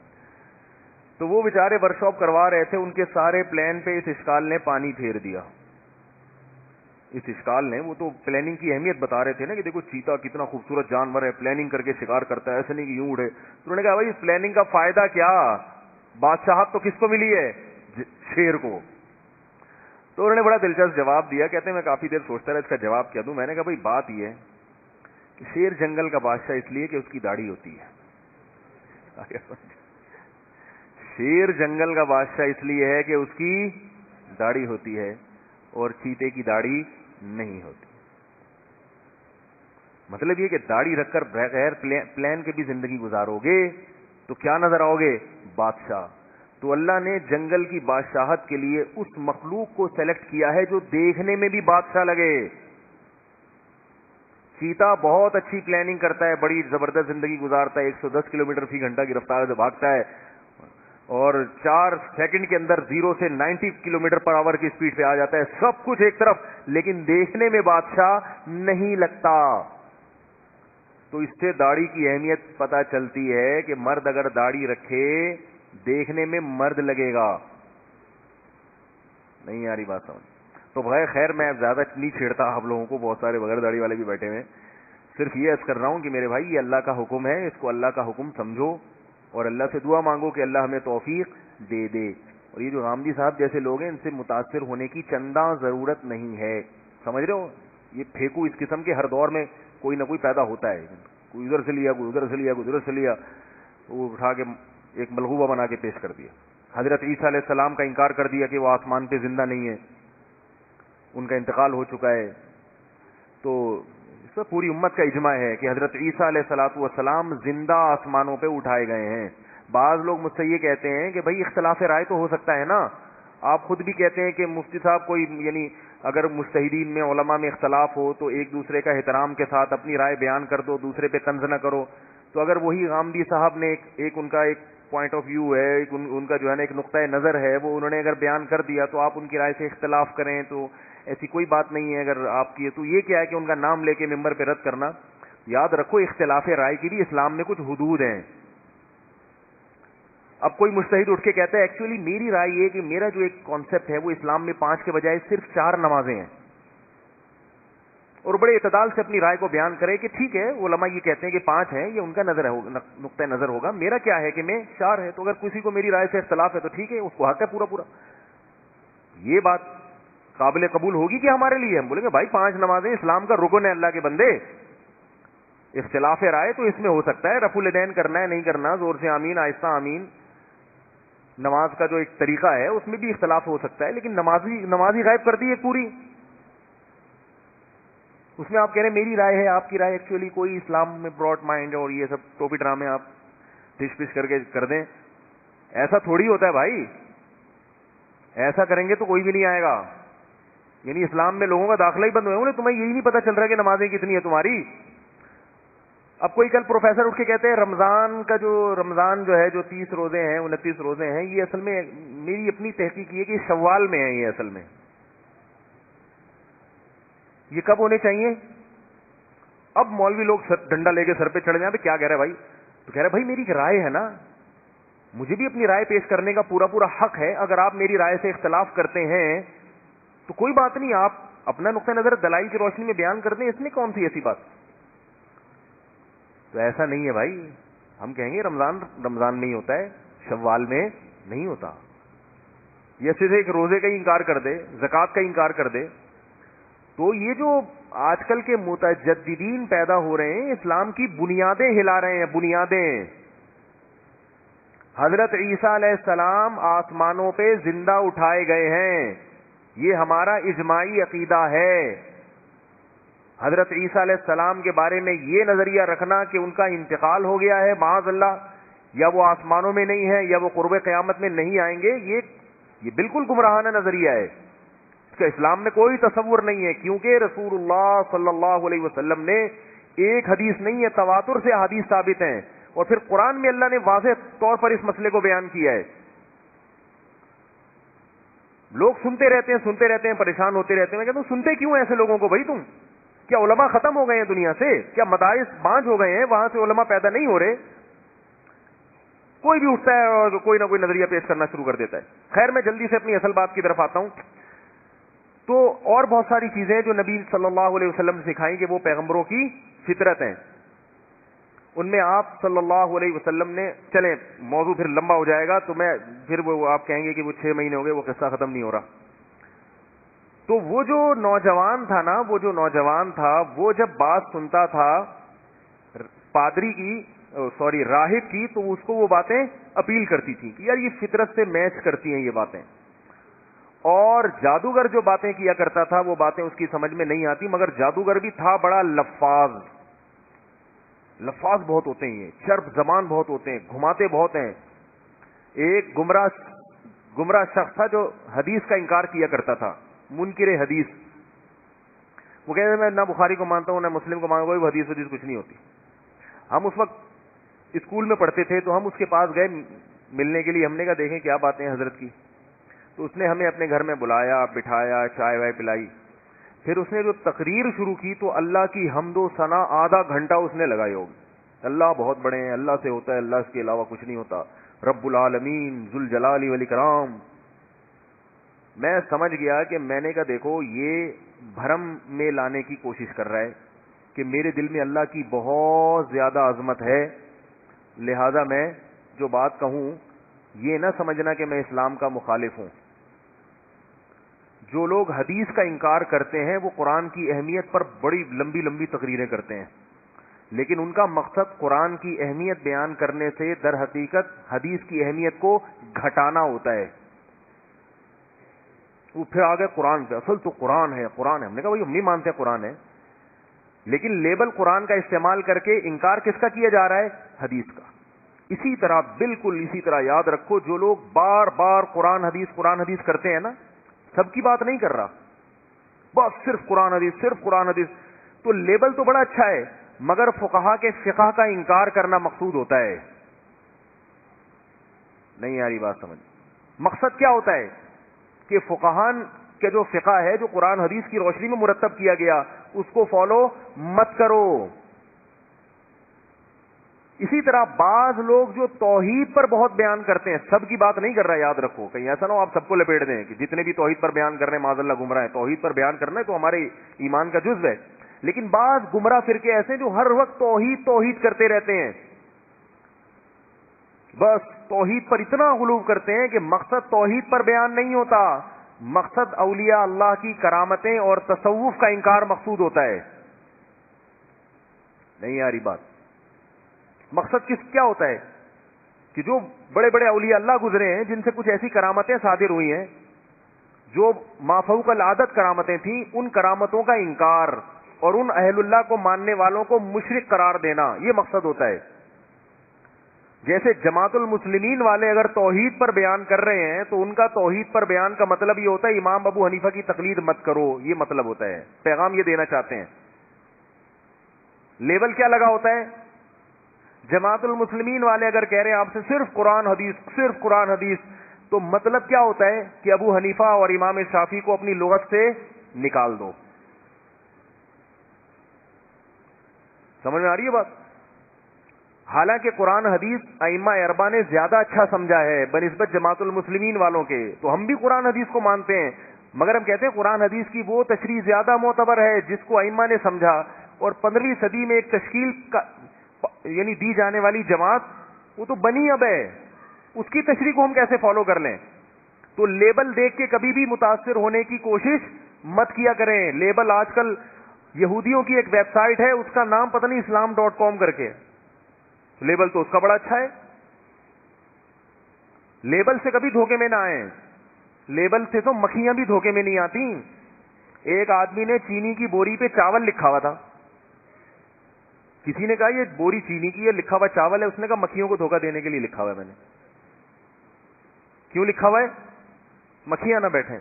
تو وہ بیچارے ورکشاپ کروا رہے تھے، ان کے سارے پلان پہ اس اشکال نے پانی پھیر دیا۔ اس اشکال نے، وہ تو پلاننگ کی اہمیت بتا رہے تھے نا کہ دیکھو چیتا کتنا خوبصورت جانور ہے، پلاننگ کر کے شکار کرتا ہے، ایسے نہیں کہ یوں اڑے۔ تو انہوں نے کہا بھائی اس پلاننگ کا فائدہ کیا؟ بادشاہت تو کس کو ملی ہے؟ شیر کو۔ تو انہوں نے بڑا دلچسپ جواب دیا، کہتے ہیں میں کافی دیر سوچتا رہا اس کا جواب کیا دوں۔ میں نے کہا بھائی بات یہ ہے کہ شیر جنگل کا بادشاہ اس لیے کہ اس کی داڑھی ہوتی ہے۔ شیر جنگل کا بادشاہ اس لیے ہے کہ اس کی داڑھی ہوتی ہے اور چیتے کی داڑھی نہیں ہوتی۔ مطلب یہ کہ داڑھی رکھ کر بغیر پلان کے بھی زندگی گزارو گے تو کیا نظر آؤ گے؟ بادشاہ۔ تو اللہ نے جنگل کی بادشاہت کے لیے اس مخلوق کو سلیکٹ کیا ہے جو دیکھنے میں بھی بادشاہ لگے۔ چیتا بہت اچھی پلاننگ کرتا ہے، بڑی زبردست زندگی گزارتا ہے، 110 کلومیٹر فی گھنٹہ کی رفتار سے بھاگتا ہے اور 4 سیکنڈ کے اندر 0 سے 90 کلومیٹر پر آور کی سپیڈ پہ آ جاتا ہے، سب کچھ ایک طرف، لیکن دیکھنے میں بادشاہ نہیں لگتا۔ تو اس سے داڑھی کی اہمیت پتہ چلتی ہے کہ مرد اگر داڑھی رکھے دیکھنے میں مرد لگے گا۔ نہیں آ رہی بات سمجھ؟ تو بھائی خیر میں زیادہ نہیں چھیڑتا آپ لوگوں کو، بہت سارے بغیر داڑھی والے بھی بیٹھے ہوئے، صرف یہ عرض کر رہا ہوں کہ میرے بھائی یہ اللہ کا حکم ہے، اس کو اللہ کا حکم سمجھو اور اللہ سے دعا مانگو کہ اللہ ہمیں توفیق دے دے۔ اور یہ جو غامدی صاحب جیسے لوگ ہیں ان سے متاثر ہونے کی چندہ ضرورت نہیں ہے، سمجھ رہے ہو؟ یہ پھینکو اس قسم کے ہر دور میں کوئی نہ کوئی پیدا ہوتا ہے، کوئی ادھر سے لیا، کوئی ادھر سے لیا، کوئی ادھر سے لیا، وہ اٹھا کے ایک ملغوبہ بنا کے پیش کر دیا۔ حضرت عیسیٰ علیہ السلام کا انکار کر دیا کہ وہ آسمان پہ زندہ نہیں ہے، ان کا انتقال ہو چکا ہے۔ تو اس پر پوری امت کا اجماع ہے کہ حضرت عیسیٰ علیہ السلام زندہ آسمانوں پہ اٹھائے گئے ہیں۔ بعض لوگ مجھ سے یہ کہتے ہیں کہ بھائی اختلاف رائے تو ہو سکتا ہے نا، آپ خود بھی کہتے ہیں کہ مفتی صاحب کوئی یعنی اگر مجتہدین میں علماء میں اختلاف ہو تو ایک دوسرے کا احترام کے ساتھ اپنی رائے بیان کر دو، دوسرے پہ طنز نہ کرو۔ تو اگر وہی غامدی صاحب نے ایک ان کا ایک پوائنٹ آف ویو ہے، ان کا جو ہے نا ایک نقطۂ نظر ہے، وہ انہوں نے اگر بیان کر دیا تو آپ ان کی رائے سے اختلاف کریں تو ایسی کوئی بات نہیں ہے اگر آپ کی. تو یہ کیا ہے کہ ان کا نام لے کے ممبر پہ رد کرنا. یاد رکھو اختلاف رائے کی بھی اسلام میں کچھ حدود ہیں. اب کوئی مجتہد اٹھ کے کہتا ہے ایکچولی میری رائے یہ کہ میرا جو ایک کانسیپٹ ہے وہ اسلام میں 5 کے بجائے صرف 4 نمازیں ہیں, اور بڑے اعتدال سے اپنی رائے کو بیان کرے کہ ٹھیک ہے علماء یہ کہتے ہیں کہ 5 ہیں, یہ ان کا نقطۂ نظر ہوگا, میرا کیا ہے کہ میں 4 ہے, تو اگر کسی کو میری رائے سے اختلاف ہے تو ٹھیک ہے, اس کو حق ہے پورا. یہ بات قابل قبول ہوگی کہ ہمارے لیے ہم بولیں گے بھائی 5 نمازیں اسلام کا رکن ہے اللہ کے بندے. اختلاف رائے تو اس میں ہو سکتا ہے, رفع الیدین کرنا ہے نہیں کرنا, زور سے آمین آہستہ آمین, نماز کا جو ایک طریقہ ہے اس میں بھی اختلاف ہو سکتا ہے, لیکن نمازی غائب کر دی ہے پوری. اس میں آپ کہہ رہے ہیں میری رائے ہے آپ کی رائے, ایکچولی کوئی اسلام میں براڈ مائنڈ اور یہ سب ٹوپی ڈرامے آپ ٹش پش کر کے کر دیں. ایسا تھوڑی ہوتا ہے بھائی, ایسا کریں گے تو کوئی بھی نہیں آئے گا. یعنی اسلام میں لوگوں کا داخلہ ہی بند ہوا ہے, تمہیں یہی نہیں پتا چل رہا کہ نمازیں کتنی ہے تمہاری. اب کوئی کل پروفیسر اٹھ کے کہتے ہیں رمضان جو ہے جو 30 روزے ہیں 29 روزے ہیں, یہ اصل میں میری اپنی تحقیق یہ کہ شوال میں ہے, یہ اصل میں یہ کب ہونے چاہیے. اب مولوی لوگ ڈنڈا لے کے سر پہ چڑھ جائیں, کیا کہہ رہے بھائی, تو کہہ رہے بھائی میری رائے ہے نا, مجھے بھی اپنی رائے پیش کرنے کا پورا حق ہے. اگر آپ میری رائے سے اختلاف کرتے ہیں تو کوئی بات نہیں, آپ اپنا نقطہ نظر دلائل کی روشنی میں بیان کر دیں, اس میں کون سی ایسی بات. تو ایسا نہیں ہے بھائی, ہم کہیں گے رمضان میں ہی ہوتا ہے, شوال میں نہیں ہوتا. یہ صرف ایک روزے کا ہی انکار کر دے, زکوٰۃ کا انکار کر دے, تو یہ جو آج کل کے متجددین پیدا ہو رہے ہیں اسلام کی بنیادیں ہلا رہے ہیں. بنیادیں, حضرت عیسیٰ علیہ السلام آسمانوں پہ زندہ اٹھائے گئے ہیں, یہ ہمارا اجماعی عقیدہ ہے. حضرت عیسیٰ علیہ السلام کے بارے میں یہ نظریہ رکھنا کہ ان کا انتقال ہو گیا ہے معاذ اللہ, یا وہ آسمانوں میں نہیں ہے, یا وہ قرب قیامت میں نہیں آئیں گے, یہ بالکل گمراہانہ نظریہ ہے. اس کا اسلام میں کوئی تصور نہیں ہے, کیونکہ رسول اللہ صلی اللہ علیہ وسلم نے ایک حدیث نہیں ہے, تواتر سے حدیث ثابت ہیں, اور پھر قرآن میں اللہ نے واضح طور پر اس مسئلے کو بیان کیا ہے. لوگ سنتے رہتے ہیں پریشان ہوتے رہتے ہیں. میں کہتا ہوں سنتے کیوں ایسے لوگوں کو بھائی, تم کیا علماء ختم ہو گئے ہیں دنیا سے, کیا مدارس بانج ہو گئے ہیں, وہاں سے علماء پیدا نہیں ہو رہے. کوئی بھی اٹھتا ہے اور کوئی نہ کوئی نظریہ پیش کرنا شروع کر دیتا ہے. خیر میں جلدی سے اپنی اصل بات کی طرف آتا ہوں. تو اور بہت ساری چیزیں جو نبی صلی اللہ علیہ وسلم نے سکھائیں کہ وہ پیغمبروں کی فطرت ہیں, ان میں آپ صلی اللہ علیہ وسلم نے, چلیں موضوع پھر لمبا ہو جائے گا تو میں پھر وہ آپ کہیں گے کہ وہ 6 مہینے ہو گئے, وہ قصہ ختم نہیں ہو رہا. تو وہ جو نوجوان تھا وہ جب بات سنتا تھا پادری کی راہب کی, تو اس کو وہ باتیں اپیل کرتی تھی کہ یار یہ فطرت سے میچ کرتی ہیں یہ باتیں. اور جادوگر جو باتیں کیا کرتا تھا وہ باتیں اس کی سمجھ میں نہیں آتی, مگر جادوگر بھی تھا بڑا لفاظ بہت ہوتے ہیں, یہ چرب زبان بہت ہوتے ہیں, گھماتے بہت ہیں. ایک گمراہ شخص تھا جو حدیث کا انکار کیا کرتا تھا, منکر حدیث. وہ کہتے ہیں میں نہ بخاری کو مانتا ہوں نہ مسلم کو مانتا ہوں, کوئی حدیث کچھ نہیں ہوتی. ہم اس وقت اسکول میں پڑھتے تھے تو ہم اس کے پاس گئے ملنے کے لیے. ہم نے کہا دیکھیں کیا باتیں حضرت کی. تو اس نے ہمیں اپنے گھر میں بلایا, بٹھایا, چائے وائے پلائی. پھر اس نے جو تقریر شروع کی تو اللہ کی حمد و ثنا آدھا گھنٹہ اس نے لگائی ہوگی. اللہ بہت بڑے ہیں, اللہ سے ہوتا ہے, اللہ کے علاوہ کچھ نہیں ہوتا, رب العالمین ذوالجلال والاکرام. میں سمجھ گیا کہ میں نے کہا دیکھو یہ بھرم میں لانے کی کوشش کر رہا ہے کہ میرے دل میں اللہ کی بہت زیادہ عظمت ہے, لہذا میں جو بات کہوں یہ نہ سمجھنا کہ میں اسلام کا مخالف ہوں. جو لوگ حدیث کا انکار کرتے ہیں وہ قرآن کی اہمیت پر بڑی لمبی لمبی تقریریں کرتے ہیں, لیکن ان کا مقصد قرآن کی اہمیت بیان کرنے سے در حقیقت حدیث کی اہمیت کو گھٹانا ہوتا ہے. وہ پھر آگے قرآن پہ, اصل تو قرآن ہے. ہم نے کہا بھائی ہم نہیں مانتے قرآن ہے, لیکن لیبل قرآن کا استعمال کر کے انکار کس کا کیا جا رہا ہے, حدیث کا. اسی طرح بالکل اسی طرح یاد رکھو جو لوگ بار بار قرآن حدیث کرتے ہیں نا, سب کی بات نہیں کر رہا, بس صرف قرآن حدیث, تو لیبل تو بڑا اچھا ہے مگر فقہا کے فقہ کا انکار کرنا مقصود ہوتا ہے. نہیں یاری بات سمجھ, مقصد کیا ہوتا ہے کہ فقہان کہ جو فقہ ہے جو قرآن حدیث کی روشنی میں مرتب کیا گیا اس کو فالو مت کرو. اسی طرح بعض لوگ جو توحید پر بہت بیان کرتے ہیں, سب کی بات نہیں کر رہا, یاد رکھو, کہیں ایسا نہ ہو آپ سب کو لپیٹ دیں کہ جتنے بھی توحید پر بیان کر رہے ہیں معاذ اللہ گمراہ ہیں. توحید پر بیان کرنا ہے تو ہمارے ایمان کا جزو ہے, لیکن بعض گمراہ فرقے ایسے ہیں جو ہر وقت توحید توحید کرتے رہتے ہیں, بس توحید پر اتنا غلو کرتے ہیں کہ مقصد توحید پر بیان نہیں ہوتا, مقصد اولیاء اللہ کی کرامتیں اور تصوف کا انکار مقصود ہوتا ہے. نہیں آ رہی بات؟ مقصد کیا ہوتا ہے کہ جو بڑے بڑے اولیاء اللہ گزرے ہیں جن سے کچھ ایسی کرامتیں صادر ہوئی ہیں جو ما فوق العادت کرامتیں تھیں, ان کرامتوں کا انکار اور ان اہل اللہ کو ماننے والوں کو مشرک قرار دینا, یہ مقصد ہوتا ہے. جیسے جماعت المسلمین والے اگر توحید پر بیان کر رہے ہیں تو ان کا توحید پر بیان کا مطلب یہ ہوتا ہے امام ابو حنیفہ کی تقلید مت کرو, یہ مطلب ہوتا ہے, پیغام یہ دینا چاہتے ہیں. لیبل کیا لگا ہوتا ہے؟ جماعت المسلمین والے اگر کہہ رہے ہیں آپ سے صرف قرآن حدیث, صرف قرآن حدیث, تو مطلب کیا ہوتا ہے کہ ابو حنیفہ اور امام شافعی کو اپنی لغت سے نکال دو. سمجھ میں آ رہی ہے بات؟ حالانکہ قرآن حدیث ائمہ اربعہ نے زیادہ اچھا سمجھا ہے بنسبت جماعت المسلمین والوں کے. تو ہم بھی قرآن حدیث کو مانتے ہیں, مگر ہم کہتے ہیں قرآن حدیث کی وہ تشریح زیادہ معتبر ہے جس کو ائمہ نے سمجھا, اور 15ویں صدی میں ایک تشکیل کا یعنی دی جانے والی جماعت وہ تو بنی اب ہے, اس کی تشریح کو ہم کیسے فالو کر لیں؟ تو لیبل دیکھ کے کبھی بھی متاثر ہونے کی کوشش مت کیا کریں. لیبل آج کل یہودیوں کی ایک ویب سائٹ ہے, اس کا نام پتہ نہیں islam.com کر کے, لیبل تو اس کا بڑا اچھا ہے. لیبل سے کبھی دھوکے میں نہ آئیں, لیبل سے تو مکھیاں بھی دھوکے میں نہیں آتی. ایک آدمی نے چینی کی بوری پہ چاول لکھا ہوا تھا, کسی نے کہا یہ بوری چینی کی ہے, لکھا ہوا چاول ہے. اس نے کہا مکھیوں کو دھوکہ دینے کے لیے لکھا ہوا ہے میں نے. کیوں لکھا ہوا ہے؟ مکھیاں نہ بیٹھیں.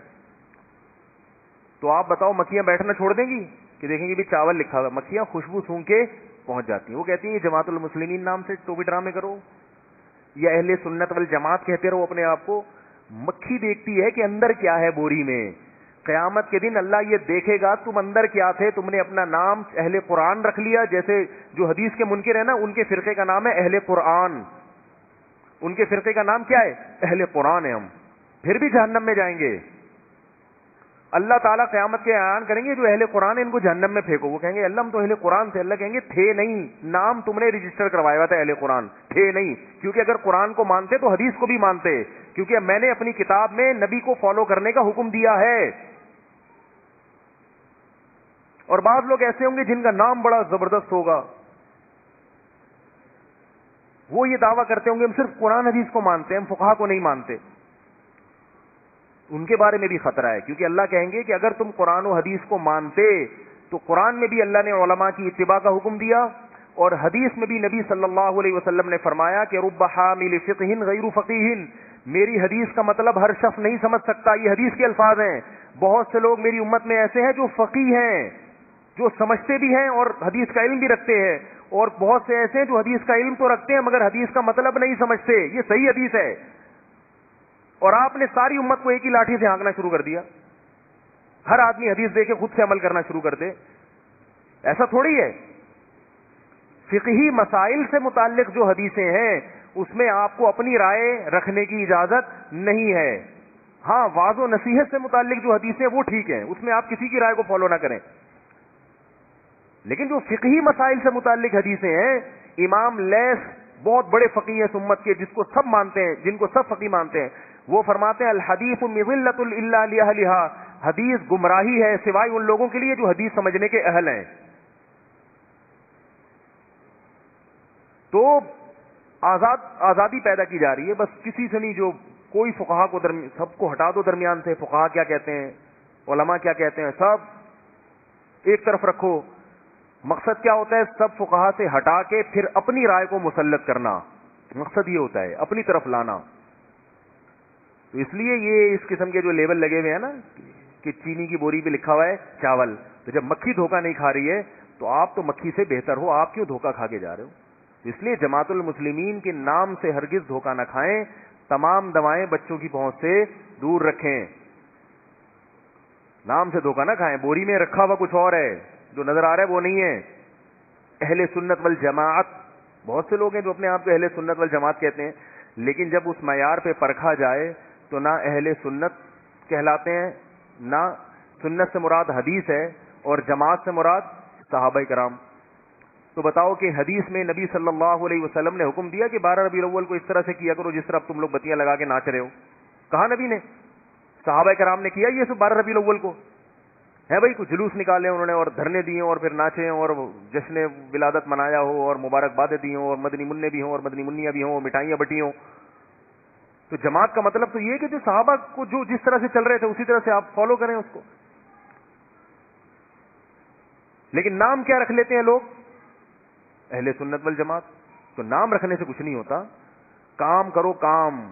تو آپ بتاؤ مکھیاں بیٹھنا چھوڑ دیں گی کہ دیکھیں گے بھی چاول لکھا ہوا ہے؟ مکھیاں خوشبو سونگھ کے پہنچ جاتی ہیں. وہ کہتی ہیں یہ جماعت المسلمین نام سے تو بھی ڈرامے کرو, یا اہل سنت والجماعت کہتے رہو اپنے آپ کو. مکھی دیکھتی ہے کہ اندر کیا ہے بوری میں. قیامت کے دن اللہ یہ دیکھے گا تم اندر کیا تھے. تم نے اپنا نام اہل قرآن رکھ لیا, جیسے جو حدیث کے منکر ہیں نا ان کے فرقے کا نام ہے اہل قرآن, ان کے فرقے کا نام کیا ہے؟ اہل قرآن ہے. ہم پھر بھی جہنم میں جائیں گے. اللہ تعالیٰ قیامت کے اعلان کریں گے جو اہل قرآن ہے ان کو جہنم میں پھینکو. وہ کہیں گے اللہ ہم تو اہل قرآن تھے. اللہ کہیں گے تھے نہیں, نام تم نے رجسٹر کروایا ہوا تھا اہل قرآن, تھے نہیں. کیونکہ اگر قرآن کو مانتے تو حدیث کو بھی مانتے, کیونکہ میں نے اپنی کتاب میں نبی کو فالو کرنے کا حکم دیا ہے. اور بعض لوگ ایسے ہوں گے جن کا نام بڑا زبردست ہوگا, وہ یہ دعویٰ کرتے ہوں گے ہم صرف قرآن حدیث کو مانتے ہیں, ہم فقہا کو نہیں مانتے. ان کے بارے میں بھی خطرہ ہے, کیونکہ اللہ کہیں گے کہ اگر تم قرآن و حدیث کو مانتے تو قرآن میں بھی اللہ نے علماء کی اتباع کا حکم دیا, اور حدیث میں بھی نبی صلی اللہ علیہ وسلم نے فرمایا کہ رب حامل فقہ غیر فقیہ, میری حدیث کا مطلب ہر شخص نہیں سمجھ سکتا. یہ حدیث کے الفاظ ہیں. بہت سے لوگ میری امت میں ایسے ہیں جو فقیہ ہیں, جو سمجھتے بھی ہیں اور حدیث کا علم بھی رکھتے ہیں, اور بہت سے ایسے ہیں جو حدیث کا علم تو رکھتے ہیں مگر حدیث کا مطلب نہیں سمجھتے. یہ صحیح حدیث ہے, اور آپ نے ساری امت کو ایک ہی لاٹھی سے ہانکنا شروع کر دیا. ہر آدمی حدیث دے کے خود سے عمل کرنا شروع کر دے. ایسا تھوڑی ہے. فقہی مسائل سے متعلق جو حدیثیں ہیں اس میں آپ کو اپنی رائے رکھنے کی اجازت نہیں ہے. ہاں واعظ و نصیحت سے متعلق جو حدیثیں وہ ٹھیک ہیں, اس میں آپ کسی کی رائے کو فالو نہ کریں. لیکن جو فقہی مسائل سے متعلق حدیثیں ہیں, امام لیث بہت بڑے فقیہ ہیں امت کے, جس کو سب مانتے ہیں, جن کو سب فقیہ مانتے ہیں, وہ فرماتے ہیں الحدیث مضلۃ الا لاہلھا, حدیث گمراہی ہے سوائے ان لوگوں کے لیے جو حدیث سمجھنے کے اہل ہیں. تو آزادی پیدا کی جا رہی ہے, بس کسی سے نہیں. جو کوئی فقہا کو سب کو ہٹا دو درمیان سے, فقہا کیا کہتے ہیں, علماء کیا کہتے ہیں, سب ایک طرف رکھو. مقصد کیا ہوتا ہے؟ سب فقہا سے ہٹا کے پھر اپنی رائے کو مسلط کرنا. مقصد یہ ہوتا ہے اپنی طرف لانا. تو اس لیے یہ اس قسم کے جو لیبل لگے ہوئے ہیں نا کہ چینی کی بوری پہ لکھا ہوا ہے چاول, تو جب مکھی دھوکہ نہیں کھا رہی ہے تو آپ تو مکھی سے بہتر ہو, آپ کیوں دھوکہ کھا کے جا رہے ہو؟ اس لیے جماعت المسلمین کے نام سے ہرگز دھوکہ نہ کھائیں. تمام دوائیں بچوں کی پہنچ سے دور رکھیں. نام سے دھوکہ نہ کھائیں, بوری میں رکھا ہوا کچھ اور ہے, جو نظر آ رہا ہے وہ نہیں ہے. اہل سنت والجماعت, بہت سے لوگ ہیں جو اپنے آپ کو اہل سنت والجماعت کہتے ہیں, لیکن جب اس معیار پہ پرکھا جائے تو نہ اہل سنت کہلاتے ہیں, نہ سنت سے مراد حدیث ہے اور جماعت سے مراد صحابہ کرام. تو بتاؤ کہ حدیث میں نبی صلی اللہ علیہ وسلم نے حکم دیا کہ 12 ربیع الاول کو اس طرح سے کیا کرو جس طرح تم لوگ بتیاں لگا کے ناچ رہے ہو؟ کہا نبی نے؟ صحابہ کرام نے کیا یہ سب 12 ربیع الاول کو؟ ہے بھائی, کچھ جلوس نکالے انہوں نے اور دھرنے دیے اور پھر ناچے اور جشن ولادت منایا ہو اور مبارکبادیں دی ہوں اور مدنی منع بھی ہوں اور مدنی منیاں بھی ہوں اور مٹھائیاں بٹی ہوں. تو جماعت کا مطلب تو یہ کہ جو صحابہ کو جو جس طرح سے چل رہے تھے اسی طرح سے آپ فالو کریں اس کو. لیکن نام کیا رکھ لیتے ہیں لوگ؟ اہل سنت والجماعت. تو نام رکھنے سے کچھ نہیں ہوتا, کام کرو کام.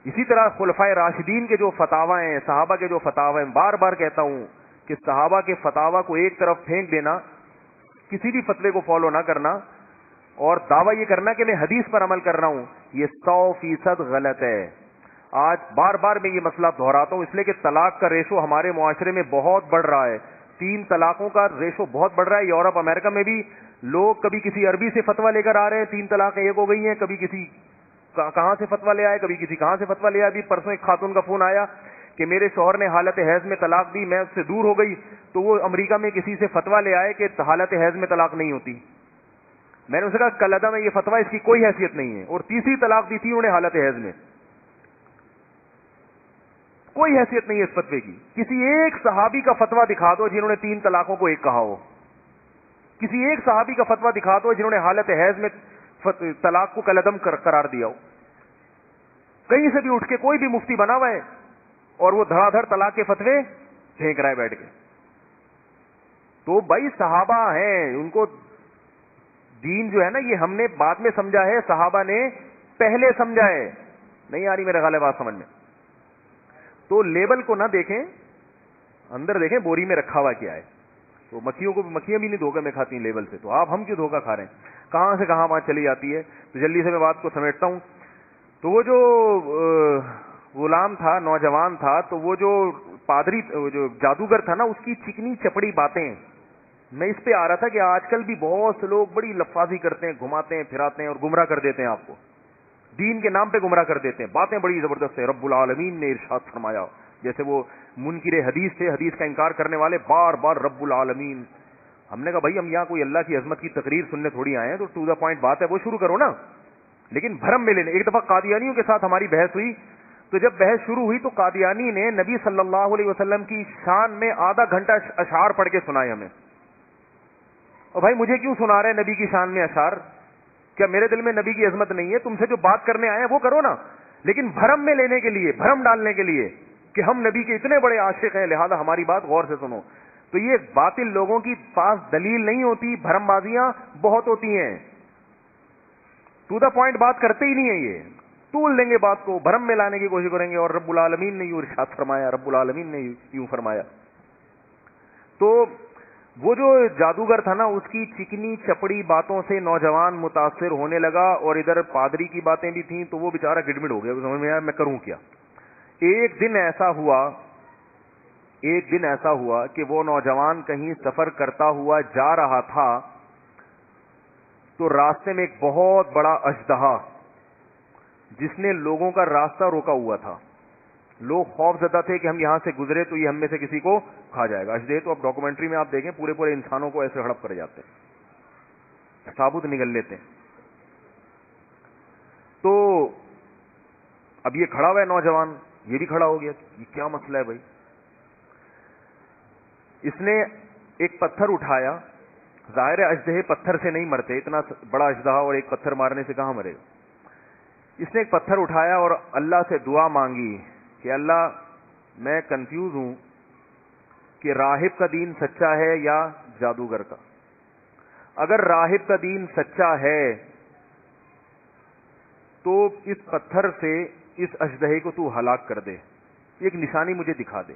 اسی طرح خلفائے راشدین کے جو فتاوی ہیں, صحابہ کے جو فتاوی ہیں, بار بار کہتا ہوں کہ صحابہ کے فتاوی کو ایک طرف پھینک دینا, کسی بھی فتوے کو فالو نہ کرنا اور دعویٰ یہ کرنا کہ میں حدیث پر عمل کر رہا ہوں, یہ 100% غلط ہے. آج بار بار میں یہ مسئلہ دہراتا ہوں اس لیے کہ طلاق کا ریشو ہمارے معاشرے میں بہت بڑھ رہا ہے. 3 طلاقوں کا ریشو بہت بڑھ رہا ہے. یورپ امریکہ میں بھی لوگ کبھی کسی عربی سے فتویٰ لے کر آ رہے ہیں, 3 طلاقیں ایک ہو گئی ہیں, کبھی کسی کہاں سے فتویٰ لے آئے, کبھی کسی کہاں سے فتویٰ لے آئے. ابھی پرسوں ایک خاتون کا فون آیا کہ میرے شوہر نے حالت حیض میں طلاق دی, میں اس سے دور ہو گئی, تو وہ امریکہ میں کسی سے فتویٰ لے آئے کہ حالت حیض میں طلاق نہیں ہوتی. میں نے اسے کہا کلدہ میں یہ فتویٰ اس کی کوئی حیثیت نہیں ہے, اور تیسری طلاق دی تھی انہوں نے حالت حیض میں. کوئی حیثیت نہیں ہے اس فتوے کی. کسی ایک صحابی کا فتویٰ دکھا دو جنہوں نے 3 طلاقوں کو ایک کہا ہو. کسی ایک صحابی کا فتویٰ دکھا دو جنہوں نے حالت حیض میں طلاق کو کلعدم قرار دیا ہو. کہیں سے بھی اٹھ کے کوئی بھی مفتی بنا ہوا ہے اور وہ دھڑا دھڑ طلاق کے فتوے پھینک رہا ہے بیٹھ کے. تو بھائی صحابہ ہیں, ان کو دین جو ہے نا یہ ہم نے بعد میں سمجھا ہے, صحابہ نے پہلے سمجھا ہے. نہیں آ رہی میرے غالب بات سمجھ میں؟ تو لیبل کو نہ دیکھیں, اندر دیکھیں بوری میں رکھا ہوا کیا ہے. تو مکھیوں بھی نہیں دھوکے میں کھاتی ہیں لیبل سے, تو آپ ہم کیوں دھوکہ کھا رہے ہیں؟ کہاں سے کہاں بات چلی جاتی ہے. تو جلدی سے میں بات کو سمیٹتا ہوں. تو وہ جو غلام تھا, نوجوان تھا, تو وہ جو پادری جو جادوگر تھا نا, اس کی چکنی چپڑی باتیں, میں اس پہ آ رہا تھا کہ آج کل بھی بہت سے لوگ بڑی لفاظی کرتے ہیں, گھماتے ہیں پھراتے ہیں اور گمراہ کر دیتے ہیں آپ کو, دین کے نام پہ گمراہ کر دیتے ہیں. باتیں بڑی زبردست ہیں. رب العالمین نے ارشاد فرمایا, جیسے وہ منکر حدیث تھے, حدیث کا انکار کرنے والے, بار بار رب العالمین. ہم نے کہا بھائی ہم یہاں کوئی اللہ کی عظمت کی تقریر سننے تھوڑی آئے ہیں, تو ٹو دا پوائنٹ بات ہے وہ شروع کرو نا. لیکن بھرم میں لینے. ایک دفعہ قادیانیوں کے ساتھ ہماری بحث ہوئی, تو جب بحث شروع ہوئی تو قادیانی نے نبی صلی اللہ علیہ وسلم کی شان میں آدھا گھنٹہ اشعار پڑھ کے سنائے ہمیں. اور بھائی مجھے کیوں سنا رہے ہیں نبی کی شان میں اشعار؟ کیا میرے دل میں نبی کی عظمت نہیں ہے؟ تم سے جو بات کرنے آئے ہیں وہ کرو نا. لیکن بھرم میں لینے کے لیے, بھرم ڈالنے کے لیے کہ ہم نبی کے اتنے بڑے عاشق ہیں لہذا ہماری بات غور سے سنو, تو یہ باطل لوگوں کی پاس دلیل نہیں ہوتی, بھرم بازیاں بہت ہوتی ہیں. ٹو دا پوائنٹ بات کرتے ہی نہیں ہے, یہ طول دیں گے بات کو, بھرم میں لانے کی کوشش کریں گے. اور رب العالمین نے یوں ارشاد فرمایا, رب العالمین نے یوں فرمایا. تو وہ جو جادوگر تھا نا, اس کی چکنی چپڑی باتوں سے نوجوان متاثر ہونے لگا, اور ادھر پادری کی باتیں بھی تھیں, تو وہ بیچارہ گڑمڑ ہو گیا, سمجھ میں آیا میں کروں کیا. ایک دن ایسا ہوا کہ وہ نوجوان کہیں سفر کرتا ہوا جا رہا تھا, تو راستے میں ایک بہت بڑا اژدہا جس نے لوگوں کا راستہ روکا ہوا تھا. لوگ خوف زدہ تھے کہ ہم یہاں سے گزرے تو یہ ہم میں سے کسی کو کھا جائے گا. اژدہے تو اب ڈاکومنٹری میں آپ دیکھیں پورے انسانوں کو ایسے ہڑپ کر جاتے ہیں, ثابت نگل لیتے ہیں. تو اب یہ کھڑا ہوا ہے نوجوان, یہ بھی کھڑا ہو گیا, یہ کیا مسئلہ ہے بھائی. اس نے ایک پتھر اٹھایا, ظاہر ہے اژدہے پتھر سے نہیں مرتے, اتنا بڑا اژدہا اور ایک پتھر مارنے سے کہاں مرے. اس نے ایک پتھر اٹھایا اور اللہ سے دعا مانگی کہ اللہ میں کنفیوز ہوں کہ راہب کا دین سچا ہے یا جادوگر کا. اگر راہب کا دین سچا ہے تو اس پتھر سے اس اژدہے کو تو ہلاک کر دے, ایک نشانی مجھے دکھا دے.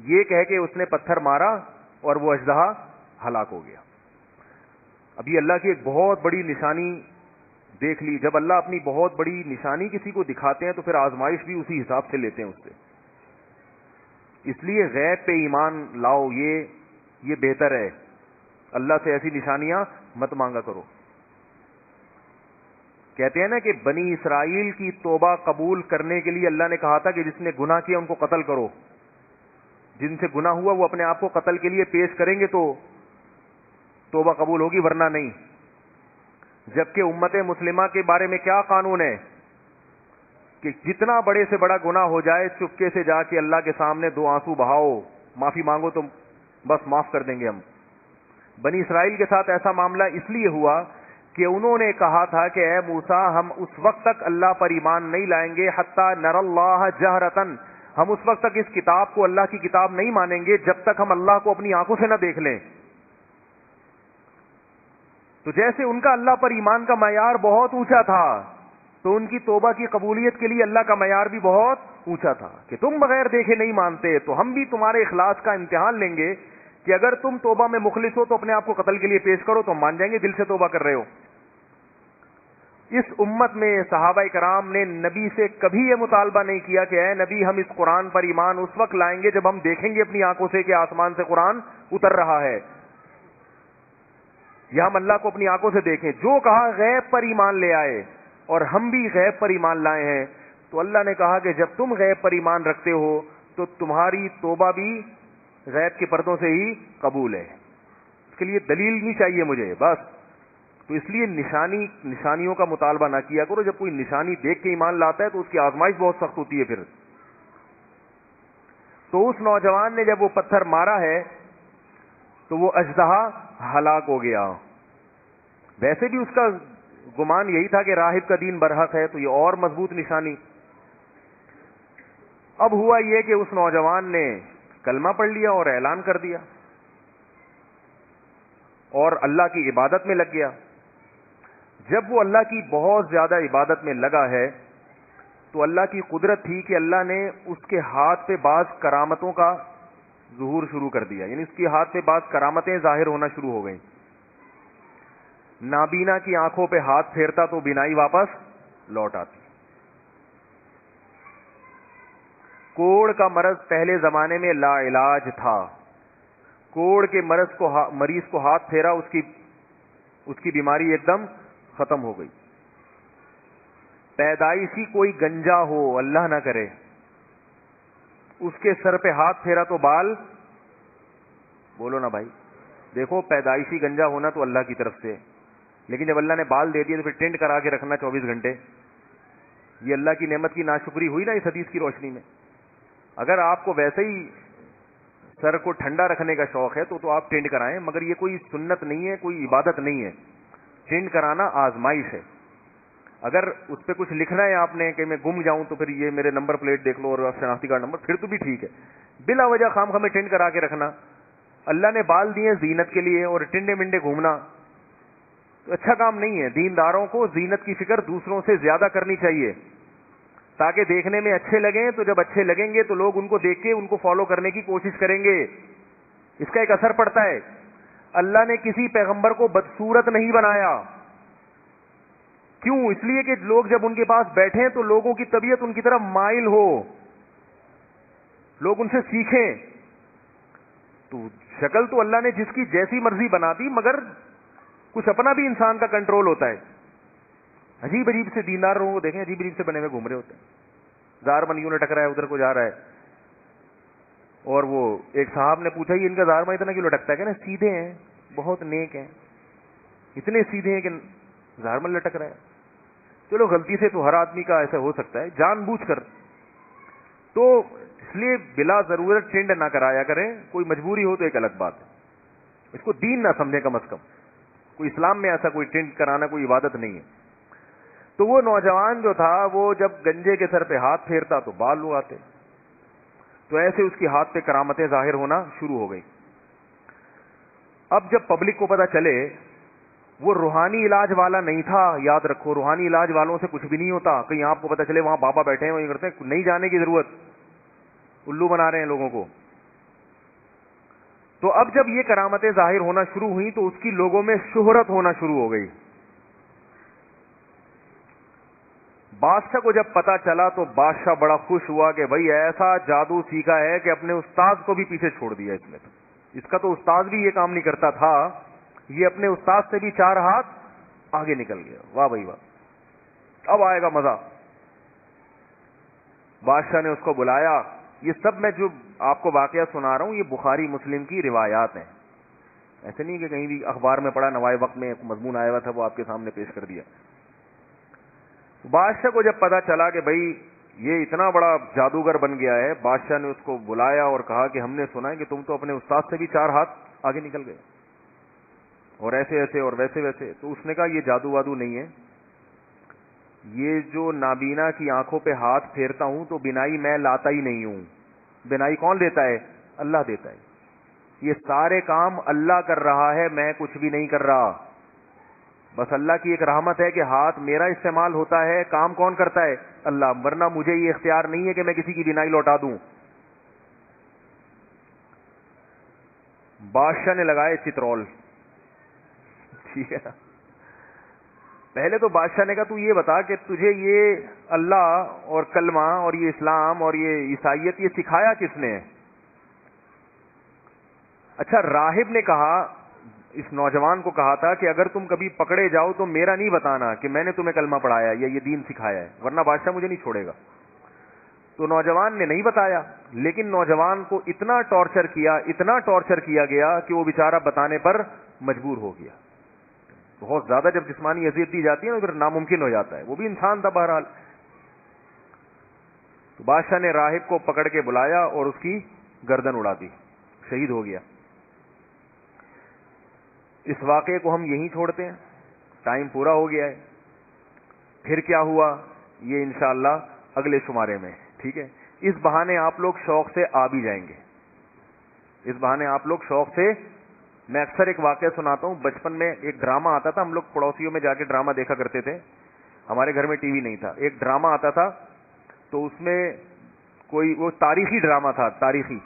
یہ کہہ کے اس نے پتھر مارا اور وہ اژدہا ہلاک ہو گیا. ابھی اللہ کی ایک بہت بڑی نشانی دیکھ لی. جب اللہ اپنی بہت بڑی نشانی کسی کو دکھاتے ہیں تو پھر آزمائش بھی اسی حساب سے لیتے ہیں اس سے. اس لیے غیب پہ ایمان لاؤ، یہ بہتر ہے. اللہ سے ایسی نشانیاں مت مانگا کرو. کہتے ہیں نا کہ بنی اسرائیل کی توبہ قبول کرنے کے لیے اللہ نے کہا تھا کہ جس نے گناہ کیا ان کو قتل کرو. جن سے گناہ ہوا وہ اپنے آپ کو قتل کے لیے پیش کریں گے تو توبہ قبول ہوگی، ورنہ نہیں. جبکہ امت مسلمہ کے بارے میں کیا قانون ہے کہ جتنا بڑے سے بڑا گناہ ہو جائے چپکے سے جا کے اللہ کے سامنے 2 آنسو بہاؤ، معافی مانگو تو بس معاف کر دیں گے ہم. بنی اسرائیل کے ساتھ ایسا معاملہ اس لیے ہوا کہ انہوں نے کہا تھا کہ اے موسیٰ ہم اس وقت تک اللہ پر ایمان نہیں لائیں گے حتی نر اللہ جہرتن، ہم اس وقت تک اس کتاب کو اللہ کی کتاب نہیں مانیں گے جب تک ہم اللہ کو اپنی آنکھوں سے نہ دیکھ لیں. تو جیسے ان کا اللہ پر ایمان کا معیار بہت اونچا تھا تو ان کی توبہ کی قبولیت کے لیے اللہ کا معیار بھی بہت اونچا تھا کہ تم بغیر دیکھے نہیں مانتے تو ہم بھی تمہارے اخلاص کا امتحان لیں گے کہ اگر تم توبہ میں مخلص ہو تو اپنے آپ کو قتل کے لیے پیش کرو تو ہم مان جائیں گے دل سے توبہ کر رہے ہو. اس امت میں صحابہ کرام نے نبی سے کبھی یہ مطالبہ نہیں کیا کہ اے نبی ہم اس قرآن پر ایمان اس وقت لائیں گے جب ہم دیکھیں گے اپنی آنکھوں سے کہ آسمان سے قرآن اتر رہا ہے، یا ہم اللہ کو اپنی آنکھوں سے دیکھیں. جو کہا غیب پر ایمان لے آئے اور ہم بھی غیب پر ایمان لائے ہیں. تو اللہ نے کہا کہ جب تم غیب پر ایمان رکھتے ہو تو تمہاری توبہ بھی غیب کے پردوں سے ہی قبول ہے. اس کے لیے دلیل نہیں چاہیے مجھے بس. تو اس لیے نشانیوں کا مطالبہ نہ کیا کرو. جب کوئی نشانی دیکھ کے ایمان لاتا ہے تو اس کی آزمائش بہت سخت ہوتی ہے. پھر تو اس نوجوان نے جب وہ پتھر مارا ہے تو وہ اژدہا ہلاک ہو گیا. ویسے بھی اس کا گمان یہی تھا کہ راہب کا دین برحق ہے تو یہ اور مضبوط نشانی. اب ہوا یہ کہ اس نوجوان نے کلمہ پڑھ لیا اور اعلان کر دیا اور اللہ کی عبادت میں لگ گیا. جب وہ اللہ کی بہت زیادہ عبادت میں لگا ہے تو اللہ کی قدرت تھی کہ اللہ نے اس کے ہاتھ پہ بعض کرامتوں کا ظہور شروع کر دیا. یعنی اس کے ہاتھ پہ بعض کرامتیں ظاہر ہونا شروع ہو گئیں. نابینا کی آنکھوں پہ ہاتھ پھیرتا تو بینائی واپس لوٹ آتی. کوڑ کا مرض پہلے زمانے میں لا علاج تھا. کوڑ کے مریض کو ہاتھ پھیرا اس کی بیماری ایک دم ختم ہو گئی. پیدائشی کوئی گنجا ہو اللہ نہ کرے اس کے سر پہ ہاتھ پھیرا تو بال، بولو نا بھائی، دیکھو پیدائشی گنجا ہونا تو اللہ کی طرف سے، لیکن جب اللہ نے بال دے دیے تو پھر ٹینٹ کرا کے رکھنا 24 گھنٹے. یہ اللہ کی نعمت کی ناشکری ہوئی نا اس حدیث کی روشنی میں. اگر آپ کو ویسے ہی سر کو ٹھنڈا رکھنے کا شوق ہے تو آپ ٹینٹ کرائیں، مگر یہ کوئی سنت نہیں ہے، کوئی عبادت نہیں ہے. ٹینٹ کرانا آزمائش ہے. اگر اس پہ کچھ لکھنا ہے آپ نے کہ میں گم جاؤں تو پھر یہ میرے نمبر پلیٹ دیکھ لو اور شناختی کارڈ نمبر، پھر تو بھی ٹھیک ہے. بلا وجہ خام خامے ٹینٹ کرا کے رکھنا، اللہ نے بال دیے زینت کے لیے اور ٹنڈے منڈے گھومنا تو اچھا کام نہیں ہے. دینداروں کو زینت کی فکر دوسروں سے زیادہ کرنی چاہیے تاکہ دیکھنے میں اچھے لگیں. تو جب اچھے لگیں گے تو لوگ ان کو دیکھ کے ان کو فالو کرنے کی کوشش کریں گے. اس کا ایک اثر پڑتا ہے. اللہ نے کسی پیغمبر کو بدصورت نہیں بنایا. کیوں؟ اس لیے کہ لوگ جب ان کے پاس بیٹھیں تو لوگوں کی طبیعت ان کی طرف مائل ہو، لوگ ان سے سیکھیں. تو شکل تو اللہ نے جس کی جیسی مرضی بنا دی، مگر کچھ اپنا بھی انسان کا کنٹرول ہوتا ہے. عجیب عجیب سے دیندار لوگوں کو دیکھیں عجیب عجیب سے بنے ہوئے گھوم رہے ہوتے ہیں. زار من یوں لٹک رہا ہے، ادھر کو جا رہا ہے. اور وہ ایک صاحب نے پوچھا یہ ان کا زار من اتنا کیوں لٹکتا ہے؟ کہ نا سیدھے ہیں، بہت نیک ہیں، اتنے سیدھے ہیں کہ زار من لٹک رہا ہے. چلو غلطی سے تو ہر آدمی کا ایسا ہو سکتا ہے، جان بوجھ کر. تو اس لیے بلا ضرورت ٹرینڈ نہ کرایا کریں. کوئی مجبوری ہو تو ایک الگ بات ہے، اس کو دین نہ سمجھیں. کم از کم کوئی اسلام میں ایسا کوئی ٹرینڈ کرانا کوئی عبادت نہیں ہے. تو وہ نوجوان جو تھا وہ جب گنجے کے سر پہ ہاتھ پھیرتا تو بال ہو آتے. تو ایسے اس کی ہاتھ پہ کرامتیں ظاہر ہونا شروع ہو گئی. اب جب پبلک کو پتا چلے، وہ روحانی علاج والا نہیں تھا. یاد رکھو روحانی علاج والوں سے کچھ بھی نہیں ہوتا. کہیں آپ کو پتا چلے وہاں بابا بیٹھے ہیں وہیں کرتے ہیں، نہیں جانے کی ضرورت، الو بنا رہے ہیں لوگوں کو. تو اب جب یہ کرامتیں ظاہر ہونا شروع ہوئی تو اس کی لوگوں میں شہرت ہونا شروع ہو گئی. بادشاہ کو جب پتا چلا تو بادشاہ بڑا خوش ہوا کہ بھائی ایسا جادو سیکھا ہے کہ اپنے استاد کو بھی پیچھے چھوڑ دیا اس نے. تو اس کا تو استاد بھی یہ کام نہیں کرتا تھا, یہ اپنے استاد سے بھی 4 ہاتھ آگے نکل گیا. واہ بھائی واہ, اب آئے گا مزہ. بادشاہ نے اس کو بلایا. یہ سب میں جو آپ کو واقعہ سنا رہا ہوں یہ بخاری مسلم کی روایات ہیں, ایسے نہیں کہ کہیں بھی اخبار میں پڑھا, نوائے وقت میں ایک مضمون آیا ہوا تھا وہ آپ کے سامنے پیش کر دیا. بادشاہ کو جب پتا چلا کہ بھائی یہ اتنا بڑا جادوگر بن گیا ہے, بادشاہ نے اس کو بلایا اور کہا کہ ہم نے سنا ہے کہ تم تو اپنے استاد سے بھی 4 ہاتھ آگے نکل گئے, اور ایسے ایسے اور ویسے ویسے. تو اس نے کہا یہ جادو وادو نہیں ہے, یہ جو نابینا کی آنکھوں پہ ہاتھ پھیرتا ہوں تو بینائی میں لاتا ہی نہیں ہوں. بینائی کون دیتا ہے؟ اللہ دیتا ہے. یہ سارے کام اللہ کر رہا ہے, میں کچھ بھی نہیں کر رہا. بس اللہ کی ایک رحمت ہے کہ ہاتھ میرا استعمال ہوتا ہے, کام کون کرتا ہے؟ اللہ. ورنہ مجھے یہ اختیار نہیں ہے کہ میں کسی کی بینائی لوٹا دوں. بادشاہ نے لگائے چترول. ٹھیک ہے, پہلے تو بادشاہ نے کہا تو یہ بتا کہ تجھے یہ اللہ اور کلمہ اور یہ اسلام اور یہ عیسائیت یہ سکھایا کس نے؟ اچھا, راہب نے کہا, اس نوجوان کو کہا تھا کہ اگر تم کبھی پکڑے جاؤ تو میرا نہیں بتانا کہ میں نے تمہیں کلمہ پڑھایا یا یہ دین سکھایا ہے, ورنہ بادشاہ مجھے نہیں چھوڑے گا. تو نوجوان نے نہیں بتایا, لیکن نوجوان کو اتنا ٹارچر کیا گیا کہ وہ بیچارہ بتانے پر مجبور ہو گیا. بہت زیادہ جب جسمانی اذیت دی جاتی ہے نا پھر ناممکن ہو جاتا ہے. وہ بھی انسان تھا بہرحال. تو بادشاہ نے راہب کو پکڑ کے بلایا اور اس کی گردن اڑا دی, شہید ہو گیا. اس واقعے کو ہم یہیں چھوڑتے ہیں, ٹائم پورا ہو گیا ہے. پھر کیا ہوا یہ انشاءاللہ اگلے شمارے میں. ٹھیک ہے, اس بہانے آپ لوگ شوق سے آ بھی جائیں گے. اس بہانے آپ لوگ شوق سے. میں اکثر ایک واقعہ سناتا ہوں. بچپن میں ایک ڈرامہ آتا تھا, ہم لوگ پڑوسیوں میں جا کے ڈرامہ دیکھا کرتے تھے. ہمارے گھر میں ٹی وی نہیں تھا. ایک ڈرامہ آتا تھا تو اس میں کوئی وہ تاریخی ڈرامہ تھا, تاریخی.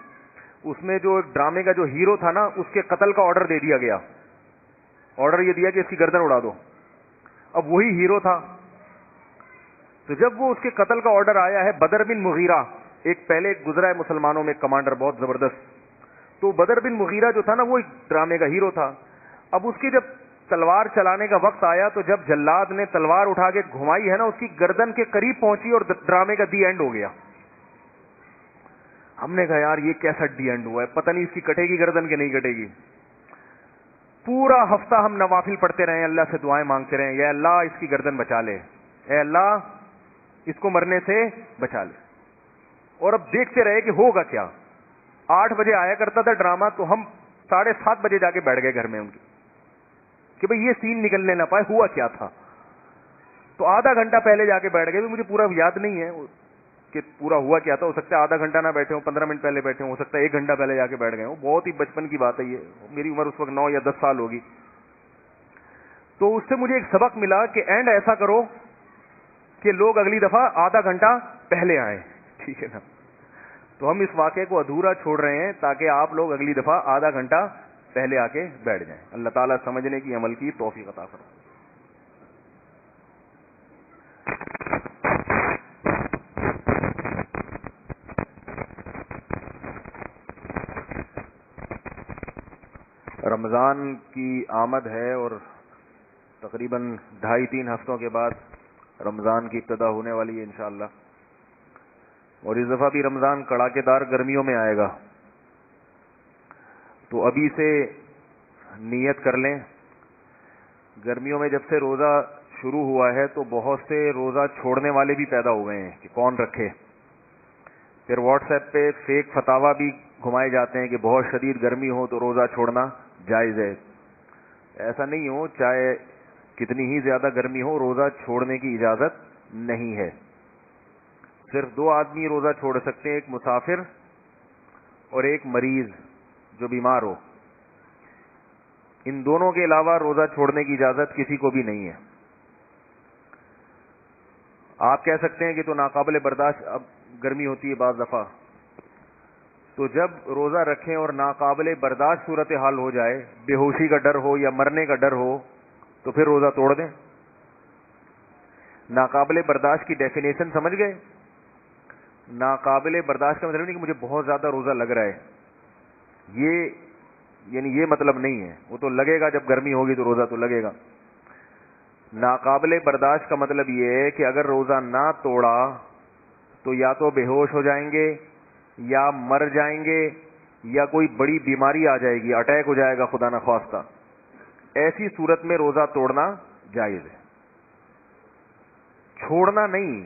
اس میں جو ڈرامے کا جو ہیرو تھا نا اس کے قتل کا آرڈر دے دیا گیا. آرڈر یہ دیا کہ اس کی گردن اڑا دو. اب وہی ہیرو تھا. تو جب وہ اس کے قتل کا آرڈر آیا ہے, بدر بن مغیرہ ایک پہلے گزرا ہے مسلمانوں میں کمانڈر بہت زبردست. تو بدر بن مغیرہ جو تھا نا وہ ڈرامے کا ہیرو تھا. اب اس کی جب تلوار چلانے کا وقت آیا تو جب جلاد نے تلوار اٹھا کے گھمائی ہے نا اس کی گردن کے قریب پہنچی اور ڈرامے کا دی اینڈ ہو گیا. ہم نے کہا یار یہ کیسا دی اینڈ ہوا ہے, پتہ نہیں اس کی کٹے گی گردن کہ نہیں کٹے گی. پورا ہفتہ ہم نوافل پڑھتے رہے, اللہ سے دعائیں مانگتے رہے, یا اللہ اس کی گردن بچا لے, اے اللہ اس کو مرنے سے بچا لے. اور اب دیکھتے رہے کہ ہوگا کیا. 8 بجے آیا کرتا تھا ڈرامہ, تو ہم 7:30 بجے جا کے بیٹھ گئے گھر میں ان کی کہ بھئی یہ سین نکلنے نہ پائے, ہوا کیا تھا. تو آدھا گھنٹہ پہلے جا کے بیٹھ گئے. مجھے پورا یاد نہیں ہے کہ پورا ہوا کیا تھا. ہو سکتا ہے آدھا گھنٹہ نہ بیٹھے ہوں, 15 منٹ پہلے بیٹھے ہوں, ہو سکتا ہے 1 گھنٹہ پہلے جا کے بیٹھ گئے ہوں. بہت ہی بچپن کی بات ہے یہ, میری عمر اس وقت 9 یا 10 سال ہوگی. تو اس سے مجھے ایک سبق ملا کہ اینڈ ایسا کرو کہ لوگ اگلی دفعہ آدھا گھنٹہ پہلے آئیں. ٹھیک ہے نا. تو ہم اس واقعے کو ادھورا چھوڑ رہے ہیں تاکہ آپ لوگ اگلی دفعہ آدھا گھنٹہ پہلے آ کے بیٹھ جائیں. اللہ تعالیٰ سمجھنے کی عمل کی توفیق عطا فرمائے. رمضان کی آمد ہے اور تقریباً 2.5-3 ہفتوں کے بعد رمضان کی ابتدا ہونے والی ہے انشاءاللہ. اور اس دفعہ بھی رمضان کڑاکے دار گرمیوں میں آئے گا. تو ابھی سے نیت کر لیں. گرمیوں میں جب سے روزہ شروع ہوا ہے تو بہت سے روزہ چھوڑنے والے بھی پیدا ہوئے ہیں کہ کون رکھے. پھر واٹس ایپ پہ فیک فتاوا بھی گھمائے جاتے ہیں کہ بہت شدید گرمی ہو تو روزہ چھوڑنا جائز ہے. ایسا نہیں ہو, چاہے کتنی ہی زیادہ گرمی ہو روزہ چھوڑنے کی اجازت نہیں ہے. صرف 2 آدمی روزہ چھوڑ سکتے ہیں, ایک مسافر اور ایک مریض جو بیمار ہو. ان دونوں کے علاوہ روزہ چھوڑنے کی اجازت کسی کو بھی نہیں ہے. آپ کہہ سکتے ہیں کہ تو ناقابل برداشت اب گرمی ہوتی ہے بعض دفعہ, تو جب روزہ رکھیں اور ناقابل برداشت صورتحال ہو جائے, بے ہوشی کا ڈر ہو یا مرنے کا ڈر ہو, تو پھر روزہ توڑ دیں. ناقابل برداشت کی ڈیفینیشن سمجھ گئے؟ ناقابل برداشت کا مطلب نہیں کہ مجھے بہت زیادہ روزہ لگ رہا ہے، یہ یعنی یہ مطلب نہیں ہے، وہ تو لگے گا، جب گرمی ہوگی تو روزہ تو لگے گا۔ ناقابل برداشت کا مطلب یہ ہے کہ اگر روزہ نہ توڑا تو یا تو بے ہوش ہو جائیں گے، یا مر جائیں گے، یا کوئی بڑی بیماری آ جائے گی، اٹیک ہو جائے گا خدا نخواستہ، ایسی صورت میں روزہ توڑنا جائز ہے، چھوڑنا نہیں۔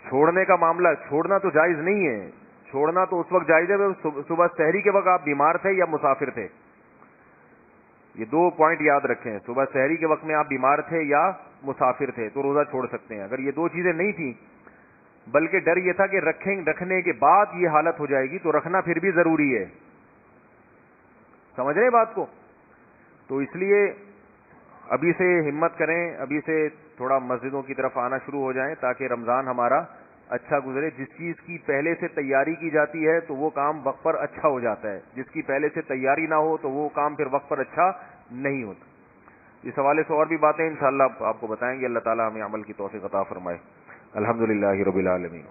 چھوڑنے کا معاملہ، چھوڑنا تو جائز نہیں ہے، چھوڑنا تو اس وقت جائز ہے صبح سحری کے وقت آپ بیمار تھے یا مسافر تھے، یہ دو پوائنٹ یاد رکھیں، صبح سحری کے وقت میں آپ بیمار تھے یا مسافر تھے تو روزہ چھوڑ سکتے ہیں۔ اگر یہ دو چیزیں نہیں تھیں بلکہ ڈر یہ تھا کہ رکھنے کے بعد یہ حالت ہو جائے گی تو رکھنا پھر بھی ضروری ہے، سمجھ رہے ہیں بات کو؟ تو اس لیے ابھی سے ہمت کریں، ابھی سے تھوڑا مسجدوں کی طرف آنا شروع ہو جائیں تاکہ رمضان ہمارا اچھا گزرے۔ جس چیز کی پہلے سے تیاری کی جاتی ہے تو وہ کام وقت پر اچھا ہو جاتا ہے، جس کی پہلے سے تیاری نہ ہو تو وہ کام پھر وقت پر اچھا نہیں ہوتا۔ اس حوالے سے اور بھی باتیں انشاءاللہ آپ کو بتائیں گے۔ اللہ تعالی ہمیں عمل کی توفیق عطا فرمائے۔ الحمدللہ رب العالمین۔